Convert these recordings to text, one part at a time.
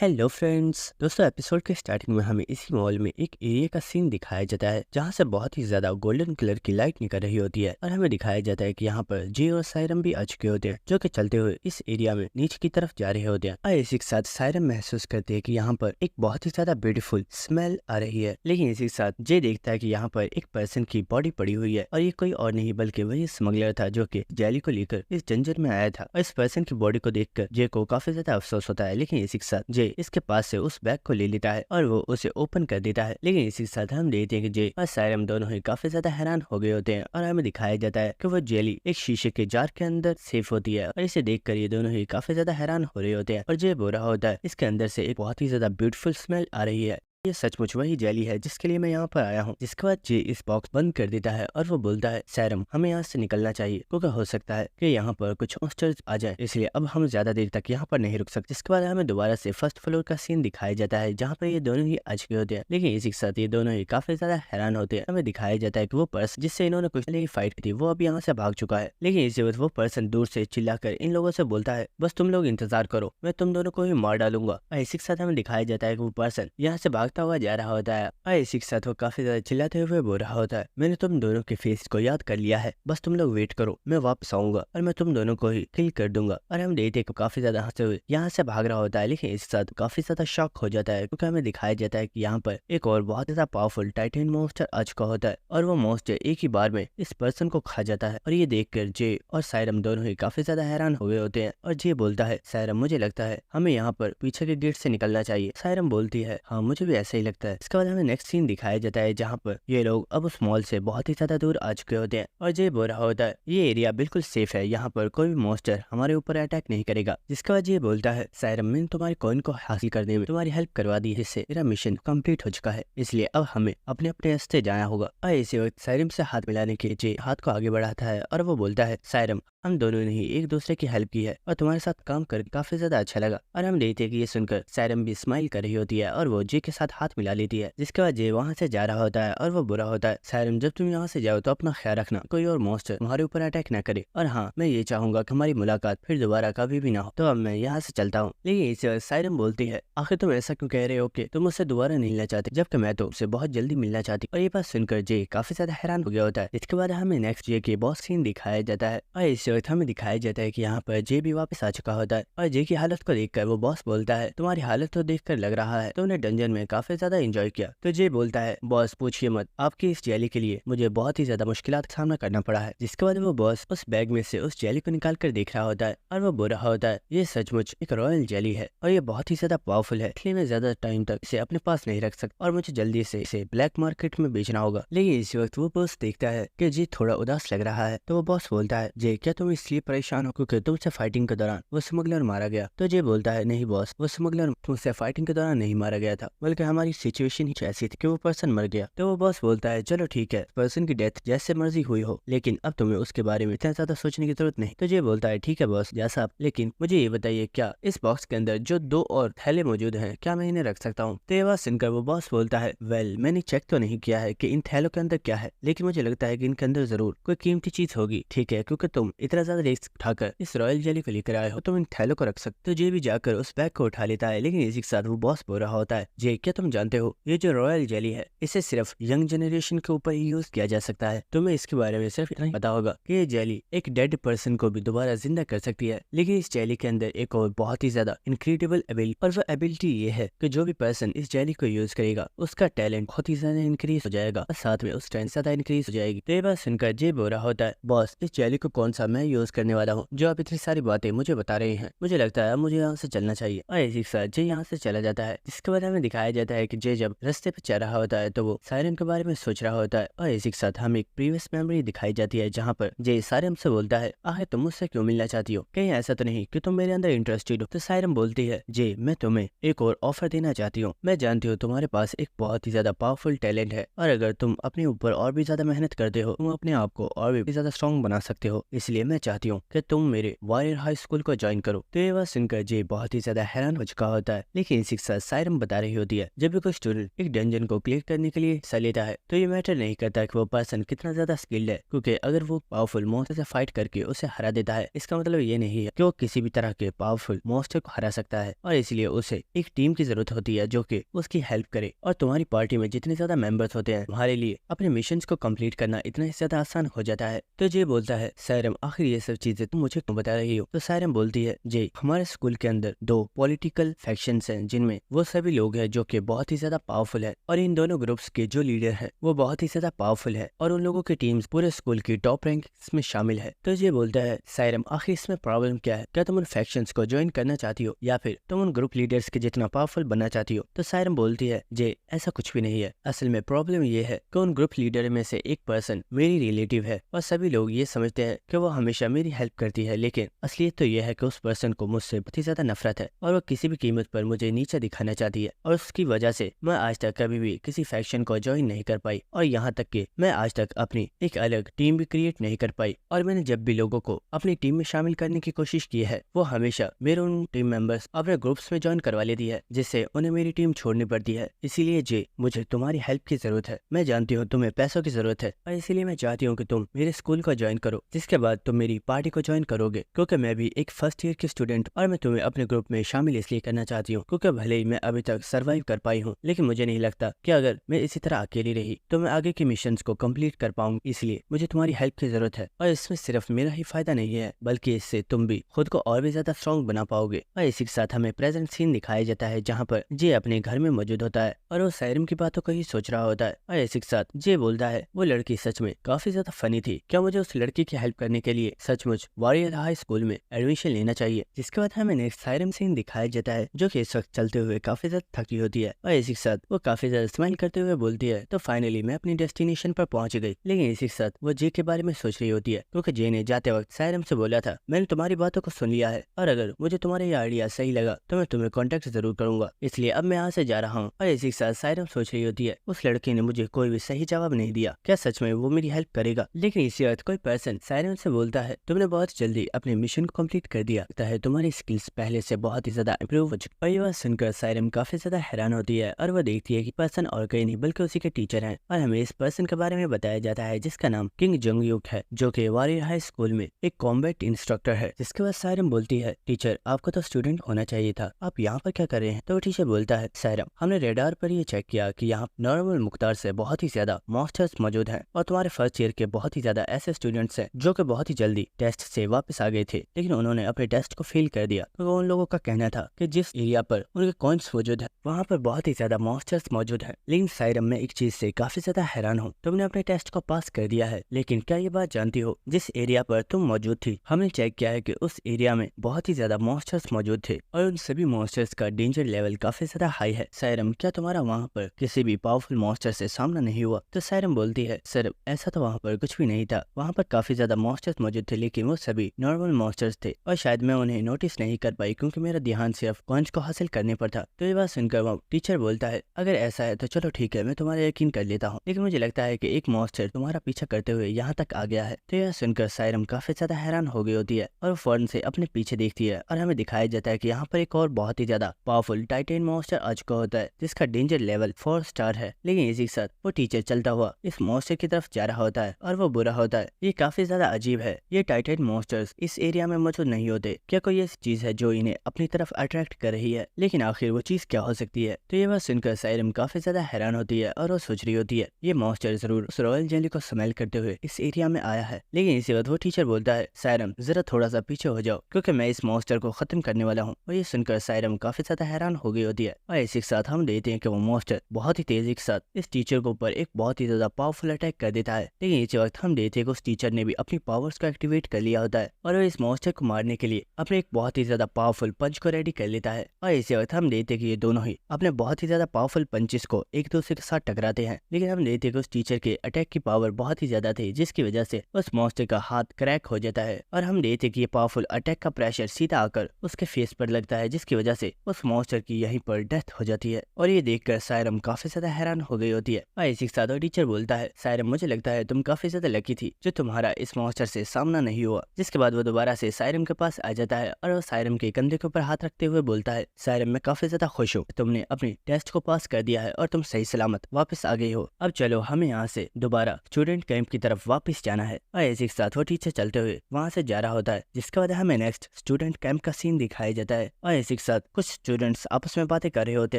Hello friends दोस्तों, episode के starting में हमें इसी मॉल में एक एरिया का सीन दिखाया जाता है जहाँ से बहुत ही ज्यादा गोल्डन कलर की लाइट निकल रही होती है और हमें दिखाया जाता है कि यहाँ पर जे और सायरम भी आ चुके होते हैं, जो कि चलते हुए इस एरिया में नीचे की तरफ जा रहे होते हैं। और इसी के साथ सायरम महसूस करते हैं कि यहाँ पर एक बहुत ही ज्यादा ब्यूटीफुल स्मेल आ रही है, लेकिन इसी के साथ जे देखता है कि यहाँ पर एक पर्सन की बॉडी पड़ी हुई है और ये कोई और नहीं बल्कि वही स्मगलर था जो कि जेली को लेकर इस जंजर में आया था। और इस पर्सन की बॉडी को देखकर जे को काफी ज्यादा अफसोस होता है, लेकिन इसी के साथ जे इसके पास से उस बैग को ले लेता है और वो उसे ओपन कर देता है। लेकिन इसी के साथ हम देखते हैं कि जे और सायरम दोनों ही काफी ज्यादा हैरान हो गए होते हैं और हमें दिखाया जाता है कि वो जेली एक शीशे के जार के अंदर सेफ होती है और इसे देखकर ये दोनों ही काफी ज्यादा हैरान हो रहे होते हैं। और जे बोल रहा होता है इसके अंदर से एक बहुत ही ज्यादा ब्यूटीफुल स्मेल आ रही है, ये सचमुच वही जेली है जिसके लिए मैं यहाँ पर आया हूँ। जिसके बाद जे इस बॉक्स बंद कर देता है और वो बोलता है सायरम हमें यहाँ से निकलना चाहिए क्योंकि हो सकता है कि यहाँ पर कुछ मॉन्स्टर्स आ जाए, इसलिए अब हम ज्यादा देर तक यहाँ पर नहीं रुक सकते। जिसके बाद हमें दोबारा से फर्स्ट फ्लोर का सीन दिखाया जाता है जहाँ पर ये दोनों ही आ चुके होते हैं, लेकिन इसी के साथ ये दोनों ही काफी ज्यादा हैरान होते हैं। हमें दिखाया जाता है कि वो पर्सन जिससे इन्होंने कुछ देर फाइट की थी वो अब यहाँ से भाग चुका है, लेकिन इसी वक्त वो पर्सन दूर से चिल्लाकर इन लोगों से बोलता है बस तुम लोग इंतजार करो, मैं तुम दोनों को ही मार डालूंगा। और इसी के साथ हमें दिखाया जाता है कि वो पर्सन यहाँ से भागता हुआ जा रहा होता है और इसी के साथ वो काफी ज्यादा चिल्लाते हुए बोल रहा होता है मैंने तुम दोनों के फेस को याद कर लिया है, बस तुम लोग वेट करो, मैं वापस आऊंगा और मैं तुम दोनों को ही किल कर दूंगा। और हम देखते को काफी ज्यादा हंसते हुए यहाँ से भाग रहा होता है, लेकिन इसके साथ काफी ज्यादा शॉक हो जाता है क्योंकि हमें दिखाया जाता है कि यहाँ पर एक और बहुत ज्यादा पावरफुल टाइटन मॉन्स्टर आ चुका होता है और वो मॉन्स्टर एक ही बार में इस पर्सन को खा जाता है। और ये देखकर जे और सायरम दोनों ही काफी ज्यादा हैरान हो गए होते हैं और जे बोलता है सायरम मुझे लगता है हमें यहाँ पर पीछे के गेट से निकलना चाहिए। सायरम बोलती है हाँ मुझे भी ऐसा ही लगता है। इसके बाद हमें नेक्स्ट सीन दिखाया जाता है जहाँ पर ये लोग अब उस मॉल से बहुत ही ज्यादा दूर आ चुके होते हैं और जे बोल रहा होता है ये एरिया बिल्कुल सेफ है, यहाँ पर कोई भी मॉन्स्टर हमारे ऊपर अटैक नहीं करेगा। जिसके बाद ये बोलता है सायरम मैंने तुम्हारी कॉइन को हासिल करने में तुम्हारी हेल्प करवा दी, जिससे मेरा मिशन कंप्लीट हो चुका है, इसलिए अब हमें अपने अपने रास्ते जाना होगा। और इसी वक्त सायरम से हाथ मिलाने के जे हाथ को आगे बढ़ाता है और वो बोलता है सायरम हम दोनों ने ही एक दूसरे की हेल्प की है और तुम्हारे साथ काम करके काफी ज्यादा अच्छा लगा। और हम देखते हैं कि ये सुनकर सायरम भी स्माइल कर रही होती है और वो जे के साथ हाथ मिला लेती है। जिसके बाद जे वहाँ से जा रहा होता है और वो बुरा होता है सायरम जब तुम यहाँ से जाओ तो अपना ख्याल रखना, कोई और मॉन्स्टर तुम्हारे ऊपर अटैक ना करे, और हाँ मैं ये चाहूंगा कि हमारी मुलाकात फिर दोबारा कभी भी ना हो। तो अब मैं यहाँ से चलता हूँ। लेकिन इस वक्त सायरम बोलती है आखिर तुम ऐसा क्यों कह रहे हो कि तुम मुझसे दोबारा नहीं मिलना चाहते, जबकि मैं तो उससे बहुत जल्दी मिलना चाहती। और ये बात सुनकर जे काफी ज्यादा हैरान हो गया होता है। इसके बाद हमें नेक्स्ट जे के बॉस सीन दिखाया जाता है और इस वक्त हमें दिखाया जाता है कि यहाँ पर जे भी वापस आ चुका होता है और जे की हालत को देखकर वो बॉस बोलता है तुम्हारी हालत तो देखकर लग रहा है तुमने डंजन में काफी ज्यादा एंजॉय किया। तो जे बोलता है बॉस पूछिए मत, आपकी इस जेली के लिए मुझे बहुत ही ज्यादा मुश्किलात का सामना करना पड़ा है। जिसके बाद वो बॉस उस बैग में से उस जेली को निकाल कर देख रहा होता है और वो बोल रहा होता है ये सचमुच एक रॉयल जेली है और ये बहुत ही ज्यादा पावरफुल है, इसलिए मैं ज्यादा टाइम तक इसे अपने पास नहीं रख सकता और मुझे जल्दी से इसे ब्लैक मार्केट में बेचना होगा। लेकिन इसी वक्त वो बॉस देखता है कि जे थोड़ा उदास लग रहा है, तो वो बॉस बोलता है जे क्या तुम इसलिए परेशान हो क्योंकि तुमसे फाइटिंग के दौरान वो स्मगलर मारा गया। तो जे बोलता है नहीं बॉस, वो स्मगलर तुमसे फाइटिंग के दौरान नहीं मारा गया था, बल्कि हमारी सिचुएशन ही ऐसी थी कि वो पर्सन मर गया। तो वो बॉस बोलता है चलो ठीक है, पर्सन की डेथ जैसे मर्जी हुई हो, लेकिन अब तुम्हें उसके बारे में इतना ज्यादा सोचने की जरूरत नहीं। तो ये बोलता है ठीक है बॉस जैसा आप, लेकिन मुझे ये बताइए क्या इस बॉक्स के अंदर जो दो और थैले मौजूद हैं क्या मैं इन्हें रख सकता हूँ। तो ये बात सुनकर वो बॉस बोलता है वेल मैंने चेक तो नहीं किया है कि इन थैलों के अंदर क्या है, लेकिन मुझे लगता है कि इनके अंदर जरूर कोई कीमती चीज होगी। ठीक है, क्योंकि तुम इतना ज्यादा रिस्क उठाकर इस रॉयल जेली को लेकर आए हो, तुम इन थैलों को रख सकते हो। जे भी जाकर उस बैग को उठा लेता है, लेकिन इसी के साथ वो बॉस बोल रहा होता है जे क्या तुम जानते हो ये जो रॉयल जेली है इसे सिर्फ यंग जनरेशन के ऊपर ही यूज किया जा सकता है। तुम्हें इसके बारे में सिर्फ इतना ही पता होगा कि ये जेली एक डेड पर्सन को भी दोबारा जिंदा कर सकती है, लेकिन इस जेली के अंदर एक और बहुत ही ज्यादा इनक्रेडिबल एबिलिटी, और वो एबिलिटी ये है कि जो भी पर्सन इस जेली को यूज करेगा उसका टैलेंट बहुत ही ज्यादा इंक्रीज हो जाएगा और साथ में उस टाइम ज्यादा इंक्रीज हो जाएगी। तो ये बात सुनकर जे बोल रहा होता है बॉस इस जेली को कौन सा मैं यूज करने वाला हूँ जो आप इतनी सारी बातें मुझे बता रहे हैं, मुझे लगता है मुझे यहाँ से चलना चाहिए। और इसी के साथ जे यहाँ से चला जाता है। जिसके बाद हमें दिखाया जाता है कि जे जब रास्ते पे चल रहा होता है तो वो सायरम के बारे में सोच रहा होता है और इसी के साथ हमें एक प्रीवियस मेमोरी दिखाई जाती है जहाँ पर जे सायरम से बोलता है आखिर तुम मुझसे क्यों मिलना चाहती हो, कहीं ऐसा तो नहीं कि तुम मेरे अंदर इंटरेस्टेड हो। तो सायरम बोलती है जे मैं तुम्हें एक और ऑफर देना चाहती हूँ, मैं जानती हूँ तुम्हारे पास एक बहुत ही ज्यादा पावरफुल टैलेंट है और अगर तुम अपने ऊपर और भी ज्यादा मेहनत करते हो तुम अपने आप को और भी ज्यादा स्ट्रॉन्ग बना सकते हो, इसलिए मैं चाहती हूँ कि तुम मेरे वॉरियर हाई स्कूल को ज्वाइन करो। तो ये बात सुनकर जे बहुत ही ज्यादा हैरान हो चुका होता है, लेकिन इसी के साथ सायरम बता रही होती है जब भी कोई स्टूडेंट एक डंजन को क्लियर करने के लिए हिस्सा लेता है तो ये मैटर नहीं करता कि वो पर्सन कितना ज्यादा स्किल्ड है, क्योंकि अगर वो पावरफुल मॉन्स्टर से फाइट करके उसे हरा देता है इसका मतलब ये नहीं है कि वो किसी भी तरह के पावरफुल मॉन्स्टर को हरा सकता है, और इसलिए उसे एक टीम की जरूरत होती है जो कि उसकी हेल्प करे। और तुम्हारी पार्टी में जितने ज्यादा मेंबर्स होते हैं तुम्हारे लिए अपने मिशन को कंप्लीट करना इतना ही ज्यादा आसान हो जाता है। तो जे बोलता है सायरम आखिर ये सब चीजें तुम मुझे क्यों बता रही हो? तो सायरम बोलती है जे हमारे स्कूल के अंदर 2 पॉलिटिकल फैक्शंस हैं जिनमें वो सभी लोग हैं जो कि बहुत ही ज्यादा पावरफुल है, और इन दोनों ग्रुप्स के जो लीडर है वो बहुत ही ज्यादा पावरफुल है, और उन लोगों की टीम्स पूरे स्कूल की टॉप रैंक्स में शामिल है। तो ये बोलता है सायरम आखिर इसमें प्रॉब्लम क्या है? क्या तुम उन फैक्शंस को ज्वाइन करना चाहती हो या फिर तुम उन ग्रुप लीडर्स के जितना पावरफुल बनना चाहती हो? तो सायरम बोलती है जे ऐसा कुछ भी नहीं है, असल में प्रॉब्लम ये है कि उन ग्रुप लीडर में से एक पर्सन मेरी रिलेटिव है और सभी लोग ये समझते हैं कि वो हमेशा मेरी हेल्प करती है, लेकिन असलियत तो यह है कि उस पर्सन को मुझसे बहुत ही ज्यादा नफरत है और वो किसी भी कीमत पर मुझे नीचा दिखाना चाहती है, और उसकी वजह से मैं आज तक कभी भी किसी फैक्शन को ज्वाइन नहीं कर पाई, और यहाँ तक कि मैं आज तक अपनी एक अलग टीम भी क्रिएट नहीं कर पाई। और मैंने जब भी लोगों को अपनी टीम में शामिल करने की कोशिश की है वो हमेशा मेरे उन टीम मेंबर्स अपने ग्रुप्स में ज्वाइन करवा लेती है, जिससे उन्हें मेरी टीम छोड़नी पड़ती है। इसीलिए जे मुझे तुम्हारी हेल्प की जरूरत है। मैं जानती हूँ तुम्हें पैसों की जरूरत है और इसीलिए मैं चाहती हूँ कि तुम मेरे स्कूल को ज्वाइन करो, जिसके बाद तुम मेरी पार्टी को ज्वाइन करोगे, क्योंकि मैं भी एक फर्स्ट ईयर की स्टूडेंट और मैं तुम्हें अपने ग्रुप में शामिल इसलिए करना चाहती हूँ क्योंकि भले ही मैं अभी तक सर्वाइव कर पाई हूँ, लेकिन मुझे नहीं लगता कि अगर मैं इसी तरह अकेली रही तो मैं आगे के मिशन को कम्प्लीट कर पाऊंगी। इसलिए मुझे तुम्हारी हेल्प की जरूरत है, और इसमें सिर्फ मेरा ही फायदा नहीं है बल्कि इससे तुम भी खुद को और भी ज्यादा स्ट्रॉन्ग बना पाओगे। और इसी के साथ हमें प्रेजेंट सीन दिखाया जाता है जहाँ पर जे अपने घर में मौजूद होता है और वो सायरम की बातों को ही सोच रहा होता है। और इसी के साथ जे बोलता है वो लड़की सच में काफी ज्यादा फनी थी, क्या मुझे उस लड़की की हेल्प करने के लिए सचमुच वॉरियर हाई स्कूल में एडमिशन लेना चाहिए? जिसके बाद हमें नेक्स्ट सायरम सीन दिखाया जाता है जो कि इस वक्त चलते हुए काफी ज्यादा थकी होती है, और इसी के साथ वो काफी ज्यादा स्माइल करते हुए बोलती है तो फाइनली मैं अपनी डेस्टिनेशन पर पहुंच गई। लेकिन इसी के साथ वो जे के बारे में सोच रही होती है क्योंकि जे ने जाते वक्त सायरम से बोला था मैंने तुम्हारी बातों को सुन लिया है और अगर मुझे तुम्हारा ये आइडिया सही लगा तो मैं तुम्हें कॉन्टेक्ट जरूर करूंगा, इसलिए अब मैं यहाँ से जा रहा हूँ। और इसी के साथ सायरम सोच रही होती है उस लड़के ने मुझे कोई भी सही जवाब नहीं दिया, क्या सच में वो मेरी हेल्प करेगा? लेकिन इसी वक्त कोई पर्सन सायरम से बोलता है तुमने बहुत जल्दी अपने मिशन को कंप्लीट कर दिया, लगता है तुम्हारी स्किल्स पहले से बहुत ही ज्यादा इम्प्रूव हो चुकी। और ये बात सुनकर सायरम काफी ज्यादा हैरान होती है और वो देखती है कि पर्सन और कोई नहीं बल्कि उसी के टीचर हैं, और हमें इस पर्सन के बारे में बताया जाता है जिसका नाम किंग जंगयुक है जो कि वॉरियर हाई स्कूल में एक कॉम्बैट इंस्ट्रक्टर है। जिसके बाद सायरम बोलती है टीचर आपको तो स्टूडेंट होना चाहिए था, आप यहाँ पर क्या कर रहे हैं? तो टीचर बोलता है सायरम हमने रेडार पर ये चेक किया कि यहाँ नॉर्मल मुख्तार से बहुत ही ज्यादा मॉन्स्टर्स मौजूद हैं और तुम्हारे फर्स्ट ईयर के बहुत ही ज्यादा ऐसे स्टूडेंट्स हैं जो कि बहुत ही जल्दी टेस्ट से वापस आ गए थे, लेकिन उन्होंने अपने टेस्ट को फेल कर दिया क्योंकि उन लोगों का कहना था कि जिस एरिया पर उनके कॉइन्स मौजूद है वहाँ पर बहुत ही ज्यादा मॉन्स्टर्स मौजूद है। लेकिन सायरम मैं एक चीज से काफी ज्यादा हैरान हूँ, तुमने अपने टेस्ट को पास कर दिया है, लेकिन क्या ये बात जानती हो जिस एरिया पर तुम मौजूद थी हमने चेक किया है कि उस एरिया में बहुत ही ज्यादा मॉन्स्टर्स मौजूद थे और उन सभी मॉन्स्टर्स का डेंजर लेवल काफी ज्यादा हाई है। सायरम क्या तुम्हारा वहाँ पर किसी भी पावरफुल मॉन्स्टर से सामना नहीं हुआ? तो सायरम बोलती है सर ऐसा तो वहाँ पर कुछ भी नहीं था, वहाँ पर काफी ज्यादा मॉन्स्टर्स मौजूद थे लेकिन वो सभी नॉर्मल मॉन्स्टर्स थे और शायद मैं उन्हें नोटिस नहीं कर पाई क्योंकि मेरा ध्यान सिर्फ कॉइन्स को हासिल करने पर था। तो ये बात सुनकर वो टीचर बोलता है अगर ऐसा है तो चलो ठीक है मैं तुम्हारा यकीन कर लेता हूँ, लेकिन मुझे लगता है कि एक मॉन्स्टर तुम्हारा पीछा करते हुए यहाँ तक आ गया है। तो यह सुनकर सायरम काफी ज्यादा हैरान हो गई होती है और वो फौरन से अपने पीछे देखती है और हमें दिखाया जाता है कि यहाँ पर एक और बहुत ही ज्यादा पावरफुल टाइटन मॉन्स्टर आ चुका होता है जिसका डेंजर लेवल 4 स्टार है। लेकिन इसी के साथ वो टीचर चलता हुआ इस मॉन्स्टर की तरफ जा रहा होता है और वो बुरा होता है। ये काफी ज्यादा अजीब है, ये टाइटन मॉन्स्टर्स इस एरिया में मौजूद नहीं होते, क्या कोई ऐसी चीज है जो इन्हें अपनी तरफ अट्रैक्ट कर रही है? लेकिन आखिर वो चीज क्या हो सकती है? तो ये बात सुनकर सायरम काफी ज्यादा हैरान होती है और वो सोच रही होती है ये मॉन्स्टर जरूर उस रॉयल जेली को स्मेल करते हुए इस एरिया में आया है। लेकिन इसी वक्त वो टीचर बोलता है सायरम जरा थोड़ा सा पीछे हो जाओ क्योंकि मैं इस मॉन्स्टर को खत्म करने वाला हूँ। और ये सुनकर सायरम काफी ज्यादा हैरान हो गई होती है और इसी के साथ हम देखते हैं कि वो मॉन्स्टर बहुत ही तेजी के साथ इस टीचर के ऊपर एक बहुत ही ज्यादा पावरफुल अटैक कर देता है। लेकिन इसी वक्त हम देखते हैं कि उस टीचर ने भी अपनी पावर्स को एक्टिवेट कर लिया होता है और वो इस मॉन्स्टर को मारने के लिए अपने एक बहुत ही ज्यादा पावरफुल पंच को रेडी कर लेता है। और इसी वक्त हम देखते हैं कि ये दोनों ही अपने बहुत ही ज्यादा पावरफुल पंचेस को एक दूसरे के साथ टकराते हैं। लेकिन हम देखते हैं कि उस टीचर के अटैक की पावर बहुत ही ज्यादा थी जिसकी वजह से उस मॉन्स्टर का हाथ क्रैक हो जाता है और हम देखते हैं कि ये पावरफुल अटैक का प्रेशर सीधा आकर उसके फेस पर लगता है जिसकी वजह से उस मॉन्स्टर की यहीं पर डेथ हो जाती है। और ये देखकर सायरम काफी ज्यादा हैरान हो गई होती है और इसी के साथ टीचर बोलता है सायरम मुझे लगता है तुम काफी ज्यादा लकी थी जो तुम्हारा इस मॉन्स्टर से सामना नहीं हुआ। जिसके बाद वो दोबारा से सायरम के पास आ जाता है और वो सायरम के कंधे के ऊपर हाथ रखते हुए बोलता है सायरम मैं काफी ज्यादा खुश हूँ तुमने अपनी तुमने टेस्ट को पास कर दिया है और तुम सही सलामत वापस आ गई हो। अब चलो हमें यहाँ से दोबारा स्टूडेंट कैंप की तरफ वापस जाना है। और इसी के साथ वो टीचर चलते हुए वहाँ से जा रहा होता है, जिसके बाद हमें नेक्स्ट स्टूडेंट कैंप का सीन दिखाया जाता है। और इसी के साथ कुछ स्टूडेंट्स आपस में बातें कर रहे होते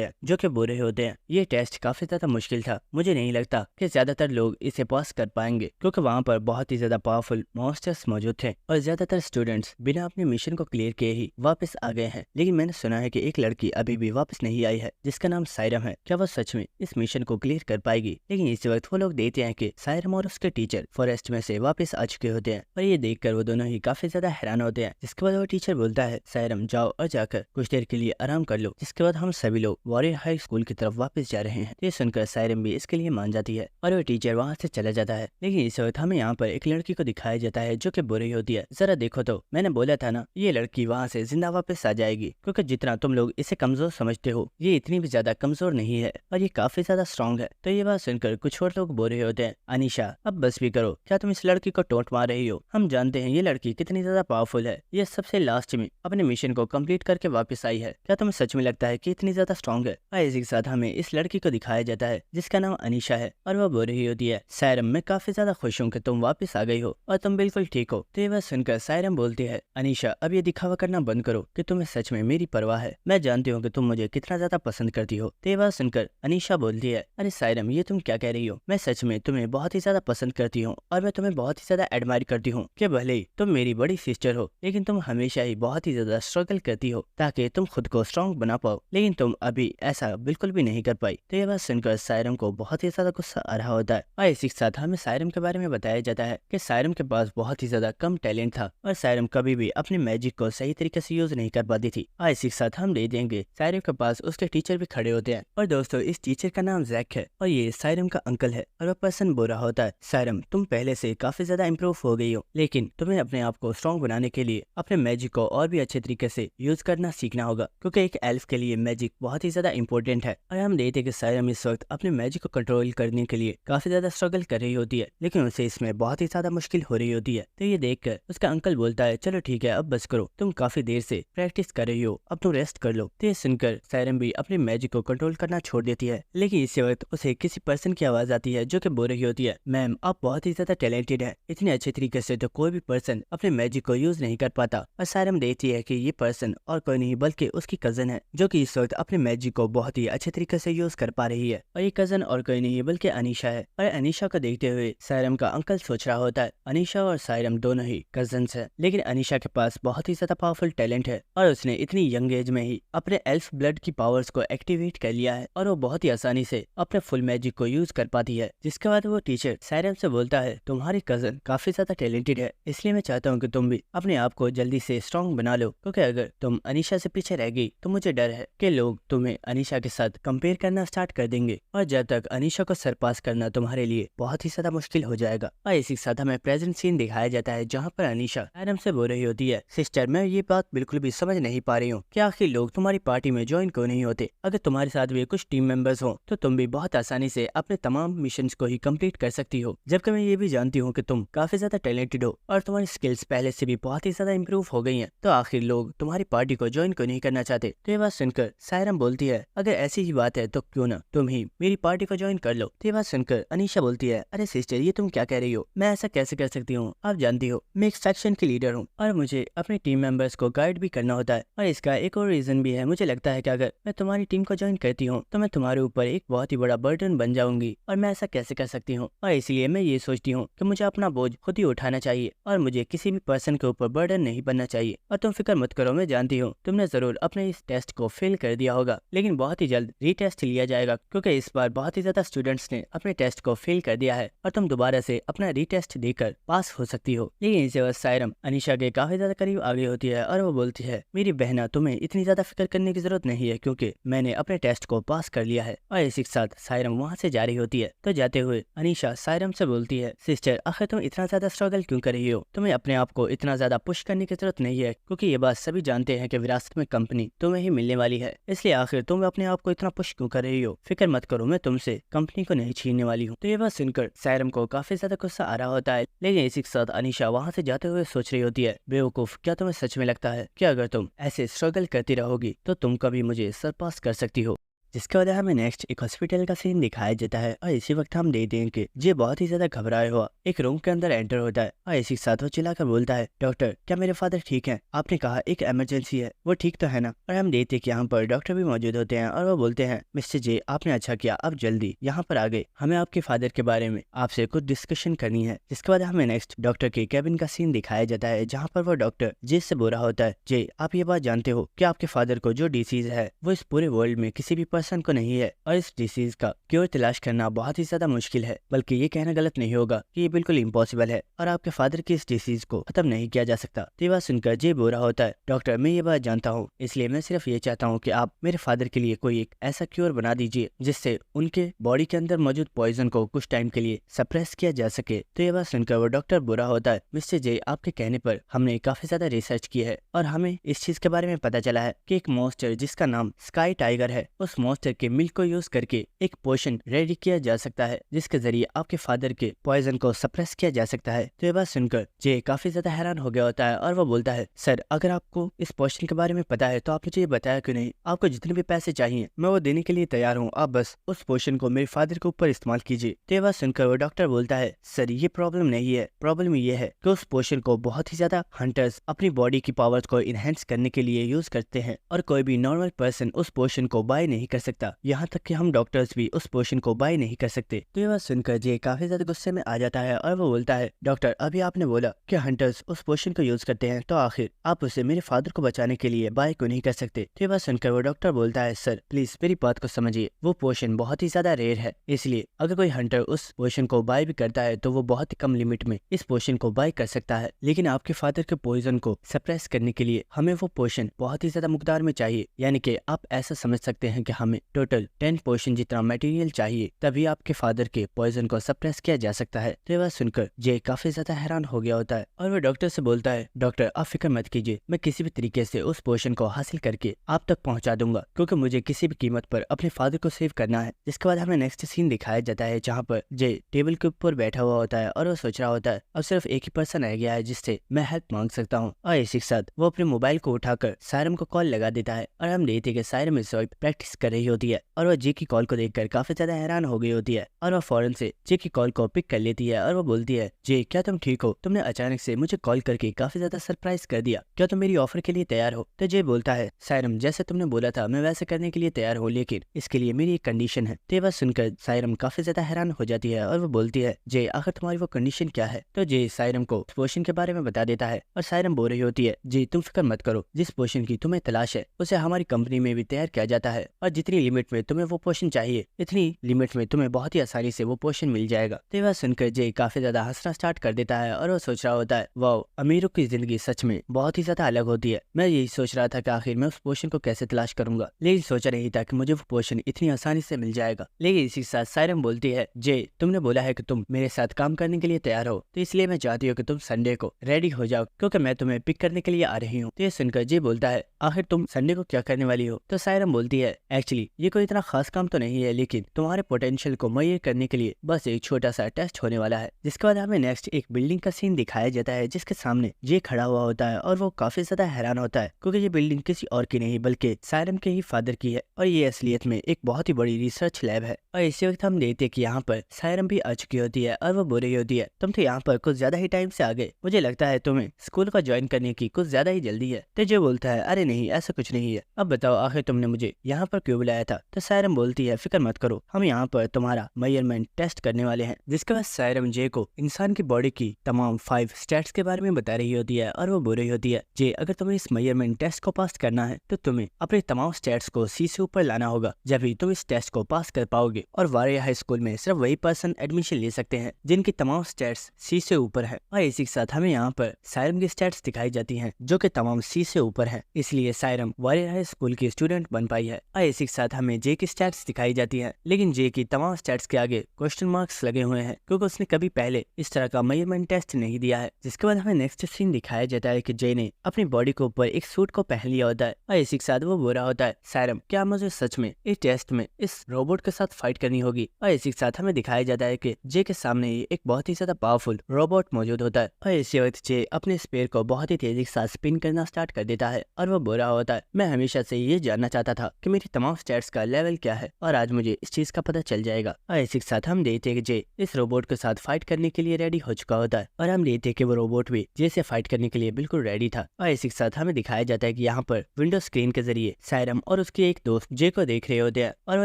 हैं जो कि बुरे होते हैं। ये टेस्ट काफी ज्यादा मुश्किल था, मुझे नहीं लगता कि ज्यादातर लोग इसे पास कर पाएंगे, क्योंकि वहाँ पर बहुत ही ज्यादा पावरफुल मॉन्स्टर्स मौजूद थे और ज्यादातर स्टूडेंट्स बिना अपने मिशन को क्लियर किए ही वापस आ गए हैं। लेकिन मैंने सुना है कि एक लड़की अभी भी वापस नहीं आई है जिसका नाम सायरम है। क्या वो सच में इस मिशन को क्लियर कर पाएगी? लेकिन इसी वक्त वो लोग देखते हैं कि सायरम और उसके टीचर फॉरेस्ट में से वापस आ चुके होते हैं और ये देखकर वो दोनों ही काफी ज्यादा हैरान होते हैं। जिसके बाद वो टीचर बोलता है, सायरम जाओ और जाकर कुछ देर के लिए आराम कर लो। जिसके बाद हम सभी लोग वॉरियर हाई स्कूल की तरफ वापस जा रहे हैं। ये सुनकर सायरम भी इसके लिए मान जाती है और वो टीचर वहाँ से चला जाता है। लेकिन इस वक्त हमें यहाँ पर एक लड़की को दिखाया जाता है जो कि बुरी होती है। जरा देखो तो, मैंने बोला था ना ये लड़की वहाँ से जिंदा वापस आ जाएगी, क्योंकि जितना तुम लोग इसे कमजोर समझते हो ये इतनी भी ज्यादा कमजोर नहीं है और ये काफी ज्यादा स्ट्रॉन्ग है। तो ये बात सुनकर कुछ और लोग बोल रहे होते हैं, अनीशा अब बस भी करो, क्या तुम इस लड़की को टोंट मार रही हो? हम जानते हैं ये लड़की कितनी ज्यादा पावरफुल है, ये सबसे लास्ट में अपने मिशन को कंप्लीट करके वापस आई है। क्या तुम्हें सच में लगता है कि इतनी ज्यादा स्ट्रॉन्ग है? और इसी के साथ हमें इस लड़की को दिखाया जाता है जिसका नाम अनीशा है और वह बोल रही होती है, सायरम मैं काफी ज्यादा खुश हूँ कि तुम वापस आ गई हो और तुम बिल्कुल ठीक हो। तो ये बात सुनकर सायरम बोलती है, अनीशा अब ये दिखावा करना बंद करो कि तुम्हें सच में मेरी परवाह है, मैं जानती हूँ कि तुम मुझे कितना ज्यादा पसंद करती हो। तो ये बात सुनकर अनीशा बोलती है, अरे सायरम ये तुम क्या कह रही हो? मैं सच में तुम्हें बहुत ही ज्यादा पसंद करती हूँ और मैं तुम्हें बहुत ही ज्यादा एडमायर करती हूँ कि भले ही तुम मेरी बड़ी सिस्टर हो, लेकिन तुम हमेशा ही बहुत ही ज्यादा स्ट्रगल करती हो ताकि तुम खुद को स्ट्रॉन्ग बना पाओ, लेकिन तुम अभी ऐसा बिल्कुल भी नहीं कर पाई। तो ये बात सुनकर सायरम को बहुत ही ज्यादा गुस्सा आ रहा होता है और इसी के साथ हमें सायरम के बारे में बताया जाता है कि सायरम के पास बहुत ही ज्यादा कम टैलेंट था और सायरम कभी भी अपने मैजिक को सही तरीके से यूज नहीं कर पाती थी। और इसी के साथ हम दे देंगे सायरम के पास उसके टीचर भी खड़े होते हैं और दोस्तों इस टीचर का नाम जैक है और ये सायरम का अंकल है और वह पर्सन बोल रहा होता है, सायरम तुम पहले से काफी ज्यादा इम्प्रूव हो गई हो, लेकिन तुम्हें अपने आप को स्ट्रॉन्ग बनाने के लिए अपने मैजिक को और भी अच्छे तरीके से यूज करना सीखना होगा, क्योंकि एक एल्फ के लिए मैजिक बहुत ही ज्यादा इंपॉर्टेंट है। और हम देखते हैं कि सायरम इस वक्त अपने मैजिक को कंट्रोल करने के लिए काफी ज्यादा स्ट्रगल कर रही होती है, लेकिन उसे इसमें बहुत ही ज्यादा मुश्किल हो रही होती है। तो ये देखकर उसका अंकल बोलता है, चलो ठीक है अब बस करो, तुम काफी देर से प्रैक्टिस कर रही हो, अब तुम रेस्ट कर लो। तो ये सुनकर सायरम भी अपने मैजिक को कंट्रोल करना छोड़ देती है। लेकिन इसी वक्त उसे किसी पर्सन की आवाज आती है जो कि बोल रही होती है, मैम आप बहुत ही ज्यादा टैलेंटेड है, इतने अच्छे तरीके से तो कोई भी पर्सन अपने मैजिक को यूज नहीं कर पाता। और सायरम देखती है कि ये पर्सन और कोई नहीं बल्कि उसकी कजन है जो कि इस वक्त अपने मैजिक को बहुत ही अच्छे तरीके से यूज कर पा रही है और ये कजन और कोई नहीं बल्कि अनीशा है। और अनीशा को देखते हुए सायरम का अंकल सोच रहा होता है, अनीशा और सायरम दोनों ही कजन्स है, लेकिन अनीशा के पास बहुत ही ज्यादा पावरफुल टैलेंट है और उसने इतनी यंग एज में ही अपने एल्फ ब्लड की पावर्स को एक्टिवेट कर लिया है और वो बहुत ही आसानी से अपने फुल मैजिक को यूज कर पाती है। जिसके बाद वो टीचर सायरम से बोलता है, तुम्हारी कजन काफी ज्यादा टैलेंटेड है, इसलिए मैं चाहता हूँ कि तुम भी अपने आप को जल्दी से स्ट्रॉन्ग बना लो, क्योंकि अगर तुम अनीशा से पीछे रह गई तो मुझे डर है कि लोग तुम्हें अनीशा के साथ कंपेयर करना स्टार्ट कर देंगे और जब तक अनीशा को सरपास करना तुम्हारे लिए बहुत ही ज्यादा मुश्किल हो जाएगा। और इसी के साथ हमें प्रेजेंट सीन दिखाया जाता है जहाँ पर अनीशा सायरम से बोल रही होती है, सिस्टर मैं ये बात बिल्कुल भी समझ नहीं पा रही हूँ कि आखिर लोग तुम्हारी पार्टी में ज्वाइन क्यों नहीं होते। अगर तुम्हारे साथ भी कुछ टीम मेंबर्स हो तो तुम भी बहुत आसानी से अपने तमाम मिशन को ही कंप्लीट कर सकती हो, जबकि मैं ये भी जानती हूँ कि तुम काफी ज्यादा टैलेंटेड हो और तुम्हारी स्किल्स पहले से भी बहुत ही ज्यादा इम्प्रूव हो गई हैं, तो आखिर लोग तुम्हारी पार्टी को ज्वाइन क्यों नहीं करना चाहते। तो ये बात सुनकर सायरम बोलती है, अगर ऐसी ही बात है तो क्यों ना तुम ही मेरी पार्टी को ज्वाइन कर लो। तो ये बात सुनकर अनीशा बोलती है, अरे सिस्टर ये तुम क्या कह रही हो, मैं ऐसा कैसे कर सकती हूँ, आप जानती हो मैं एक सेक्शन की लीडर हूँ और मुझे अपने टीम मेंबर्स को गाइड भी करना होता है और इसका एक और रीजन भी है, मुझे लगता है कि अगर मैं तुम्हारी टीम को ज्वाइन करती हूँ तो मैं तुम्हारे ऊपर एक बहुत ही बड़ा बर्डन बन जाऊंगी और मैं ऐसा कैसे कर सकती हूँ, और इसलिए मैं ये सोचती हूँ कि मुझे अपना बोझ खुद ही उठाना चाहिए और मुझे किसी भी पर्सन के ऊपर बर्डन नहीं बनना चाहिए। और तुम फिक्र मत करो, मैं जानती हूँ तुमने जरूर अपने इस टेस्ट को फेल कर दिया होगा, लेकिन बहुत ही जल्द रीटेस्ट लिया जाएगा क्योंकि इस बार बहुत ही ज्यादा स्टूडेंट्स ने अपने टेस्ट को फेल कर दिया है और तुम दोबारा से अपना रीटेस्ट देकर पास हो सकती हो। लेकिन इसे बस सायरम अनीशा के काफी ज्यादा करीब आ गई होती है और वो बोलती है, मेरी बहना तुम्हें इतनी ज्यादा फिक्र करने की जरूरत नहीं है क्योंकि मैंने अपने टेस्ट को पास कर लिया है। और इसी के साथ सायरम वहाँ से जा रही होती है। तो जाते हुए अनीशा सायरम से बोलती है, सिस्टर आखिर तुम इतना ज्यादा स्ट्रगल क्यों कर रही हो, तुम्हें अपने आप को इतना ज्यादा पुश करने की जरूरत नहीं है क्योंकि ये बात सभी जानते हैं कि विरासत में कंपनी तुम्हें ही मिलने वाली है, इसलिए आखिर तुम अपने आप को इतना पुश क्यों कर रही हो, फिक्र मत करो मैं तुमसे कंपनी को नहीं छीनने वाली हूँ। तो ये बात सुनकर सायरम को काफी ज्यादा गुस्सा आ रहा होता है, लेकिन इसी के साथ अनीशा वहाँ से जाते हुए सोच रही होती है, बेवकूफ क्या तुम्हें सच में लगता है कि अगर तुम ऐसे स्ट्रगल करती रहोगी तो तुम कभी मुझे सरपास कर सकती हो। जिसके बाद हमें नेक्स्ट एक हॉस्पिटल का सीन दिखाया जाता है और इसी वक्त हम देखते हैं कि जे बहुत ही ज्यादा घबराए हुआ एक रूम के अंदर एंटर होता है और इसी के साथ वो चिल्लाकर बोलता है, डॉक्टर क्या मेरे फादर ठीक है? आपने कहा एक इमरजेंसी है, वो ठीक तो है ना? और हम देखते हैं कि यहाँ पर डॉक्टर भी मौजूद होते हैं और वो बोलते हैं, मिस्टर जे आपने अच्छा किया, आप जल्दी यहाँ पर आ गए, हमें आपके फादर के बारे में आपसे कुछ डिस्कशन करनी है। जिसके बाद हमें नेक्स्ट डॉक्टर के कैबिन का सीन दिखाया जाता है जहाँ पर वो डॉक्टर जे से बोल रहा होता है, जे आप ये बात जानते हो कि आपके फादर को जो डिसीज है वो इस पूरे वर्ल्ड में किसी भी पर्सन को नहीं है और इस डिसीज का क्योर तलाश करना बहुत ही ज्यादा मुश्किल है, बल्कि ये कहना गलत नहीं होगा कि ये बिल्कुल इम्पॉसिबल है और आपके फादर की इस डिसीज को खत्म नहीं किया जा सकता। तो ये बात सुनकर जे बोल रहा होता है, डॉक्टर मैं ये बात जानता हूँ, इसलिए मैं सिर्फ ये चाहता हूँ कि आप मेरे फादर के लिए कोई एक ऐसा क्योर बना दीजिए जिससे उनके बॉडी के अंदर मौजूद पॉइजन को कुछ टाइम के लिए सप्रेस किया जा सके। तो ये बात सुनकर वो डॉक्टर बुरा होता है, मिस्टर जे आपके कहने पर हमने काफी ज्यादा रिसर्च की है और हमें इस चीज के बारे में पता चला है कि एक मॉन्स्टर जिसका नाम स्काई टाइगर है, उस मॉन्स्टर के मिल्क को यूज करके एक पोशन रेडी किया जा सकता है जिसके जरिए आपके फादर के पॉइजन को सप्रेस किया जा सकता है। तो ये बात सुनकर जे काफी ज्यादा हैरान हो गया होता है और वो बोलता है, सर अगर आपको इस पोशन के बारे में पता है तो आप मुझे ये बताया क्यों नहीं? आपको जितने भी पैसे चाहिए मैं वो देने के लिए तैयार हूँ, आप बस उस पोशन को मेरे फादर के ऊपर इस्तेमाल कीजिए। तो ये बात सुनकर वो डॉक्टर बोलता है, सर ये प्रॉब्लम नहीं है, प्रॉब्लम ये है कि उस पोशन को बहुत ही ज्यादा हंटर्स अपनी बॉडी की पावर्स को इनहेंस करने के लिए यूज करते हैं और कोई भी नॉर्मल पर्सन उस पोशन को बाय नहीं कर सकता, यहाँ तक कि हम डॉक्टर्स भी उस पोशन को बाय नहीं कर सकते। तो ये बात सुनकर जे काफी ज्यादा गुस्से में आ जाता है और वो बोलता है, डॉक्टर अभी आपने बोला कि हंटर्स उस पोशन को यूज करते हैं, तो आखिर आप उसे मेरे फादर को बचाने के लिए बाय क्यों नहीं कर सकते? तो ये बात सुनकर वो डॉक्टर बोलता है, सर प्लीज मेरी बात को समझिए, वो पोशन बहुत ही ज्यादा रेयर है, इसलिए अगर कोई हंटर उस पोशन को बाय भी करता है तो वो बहुत ही कम लिमिट में इस पोशन को बाय कर सकता है, लेकिन आपके फादर के पॉइजन को सप्रेस करने के लिए हमें वो पोशन बहुत ही ज्यादा मकदार में चाहिए, यानी कि आप ऐसा समझ सकते हैं कि हमें टोटल 10 पोशन जितना मटेरियल चाहिए, तभी आपके फादर के पॉइजन को सप्रेस किया जा सकता है। तो ये बात सुनकर जे काफी ज्यादा हैरान हो गया होता है और वो डॉक्टर से बोलता है, डॉक्टर आप फिक्र मत कीजिए, मैं किसी भी तरीके से उस पोशन को हासिल करके आप तक पहुंचा दूंगा, क्योंकि मुझे किसी भी कीमत पर अपने फादर को सेव करना है। जिसके बाद हमें नेक्स्ट सीन दिखाया जाता है जहाँ पर जे टेबल के ऊपर बैठा हुआ होता है और वो सोच रहा होता है, अब सिर्फ एक ही पर्सन रह गया है जिससे मैं हेल्प मांग सकता हूँ। और इसी के साथ वो अपने मोबाइल को उठाकर सायरम को कॉल लगा देता है और हम देखते हैं कि सायरम इस वक्त प्रैक्टिस कर रही होती है और वो जे की कॉल को देखकर काफी ज्यादा हैरान हो गई होती है और वो फौरन से जे की कॉल को पिक कर लेती है और वो बोलती है, जे क्या तुम ठीक हो? तुमने अचानक से मुझे कॉल करके काफी ज्यादा सरप्राइज कर दिया, क्या तुम मेरी ऑफर के लिए तैयार हो? तो जे बोलता है, सायरम जैसे तुमने बोला था मैं वैसे करने के लिए तैयार हूँ, लेकिन इसके लिए मेरी एक कंडीशन है। तो ये बात सुनकर सायरम काफी ज्यादा हैरान हो जाती है और वो बोलती है, जे आखिर तुम्हारी वो कंडीशन क्या है? तो जे सायरम को पोशन के बारे में बता देता है और सायरम बोल रही होती है, जी तुम फिक्र मत करो, जिस पोशन की तुम्हें तलाश है उसे हमारी कंपनी में भी तैयार किया जाता है और जितनी लिमिट में तुम्हें वो पोशन चाहिए इतनी लिमिट में तुम्हें बहुत ही आसानी से वो पोशन मिल जाएगा। तो ये बात सुनकर जे काफी ज्यादा हंसना स्टार्ट कर देता है और वो सोच रहा होता है, वाह अमीरों की जिंदगी सच में बहुत ही ज्यादा अलग होती है। मैं यही सोच रहा था कि आखिर मैं उस पोशन को कैसे तलाश करूंगा, लेकिन सोचा नहीं था कि मुझे वो पोशन इतनी आसानी से मिल जाएगा। लेकिन इसी के साथ सायरम बोलती है, जे तुमने बोला है कि तुम मेरे साथ काम करने के लिए तैयार हो, तो इसलिए मैं चाहती हूँ कि तुम संडे को रेडी हो जाओ क्योंकि मैं तुम्हें पिक करने के लिए आ रही हूँ। तो ये सुनकर जे बोलता है, आखिर तुम संडे को क्या करने वाली हो? तो सायरम बोलती है, एक्चुअली ये कोई इतना खास काम तो नहीं है, लेकिन तुम्हारे पोटेंशियल को मुहैया करने के लिए बस एक छोटा सा टेस्ट होने वाला है। जिसके बाद हमें नेक्स्ट एक बिल्डिंग का सीन दिखाया जाता है जिसके सामने जे खड़ा हुआ होता है और वो काफी ज्यादा हैरान होता है क्योंकि ये बिल्डिंग किसी और की नहीं बल्कि सायरम के ही फादर की है और ये असलियत में एक बहुत ही बड़ी रिसर्च लैब है। और इसी वक्त हम देखते हैं कि यहाँ पर सायरम भी आ चुकी होती है और वो बोल रही होती है, तुम तो यहाँ पर कुछ ज्यादा ही टाइम से आ गए, मुझे लगता है तुम्हें स्कूल का ज्वाइन करने की कुछ ज्यादा ही जल्दी है। तो जो बोलता है, अरे नहीं ऐसा कुछ नहीं है, अब बताओ आखिर तुमने मुझे यहाँ पर क्यों बुलाया था? तो सायरम बोलती है, फिक्र मत करो, हम यहाँ पर तुम्हारा मेजरमेंट टेस्ट करने वाले हैं। जिसके बाद सायरम जे को इंसान की बॉडी की तमाम 5 स्टेट्स के बारे में बता रही होती है और वो बोल रही होती है, जे अगर तुम्हें इस मेजरमेंट टेस्ट को पास करना है तो तुम्हें अपने तमाम स्टेट्स को सी से ऊपर लाना होगा, जब भी तुम इस टेस्ट को पास कर पाओगे। और वारिया हाई स्कूल में सिर्फ वही पर्सन एडमिशन ले सकते हैं जिनकी तमाम स्टेट्स सी से ऊपर है। और इसी के साथ हमें यहाँ पर सायरम की स्टेट्स दिखाई जाती हैं जो कि तमाम सी से ऊपर है, इसलिए सायरम वारिया हाई स्कूल की स्टूडेंट बन पाई है। और इसी के साथ हमें जे की स्टेट्स दिखाई जाती है, लेकिन जे की तमाम स्टेट्स के आगे क्वेश्चन मार्क्स लगे हुए हैं क्योंकि उसने कभी पहले इस तरह का मेजरमेंट टेस्ट नहीं दिया है। जिसके बाद हमें नेक्स्ट सीन दिखाया जाता है कि जे ने अपनी बॉडी के ऊपर एक सूट को पहन लिया होता है और इसी के साथ वो बोल रहा होता है, सायरम क्या मुझे सच में इस टेस्ट में इस रोबोट के साथ फाइट करनी होगी? और इसी के साथ हमें दिखाया जाता है कि जे के सामने ही एक बहुत ही ज्यादा पावरफुल रोबोट मौजूद होता है और इसी वक्त जे अपने स्पेयर को बहुत ही तेजी के साथ स्पिन करना स्टार्ट कर देता है और वो बोल रहा होता है, मैं हमेशा से ये जानना चाहता था कि मेरी तमाम स्टैट्स का लेवल क्या है और आज मुझे इस चीज का पता चल जाएगा। और इसी के साथ हम देखते हैं कि जे इस रोबोट के साथ फाइट करने के लिए रेडी हो चुका होता है और हम देखते हैं कि वो रोबोट भी जे से फाइट करने के लिए बिल्कुल रेडी था। और इसी के साथ हमें दिखाया जाता है कि यहाँ पर विंडो स्क्रीन के जरिए सायरम और उसके एक दोस्त जे को देख रहे होते हैं और वो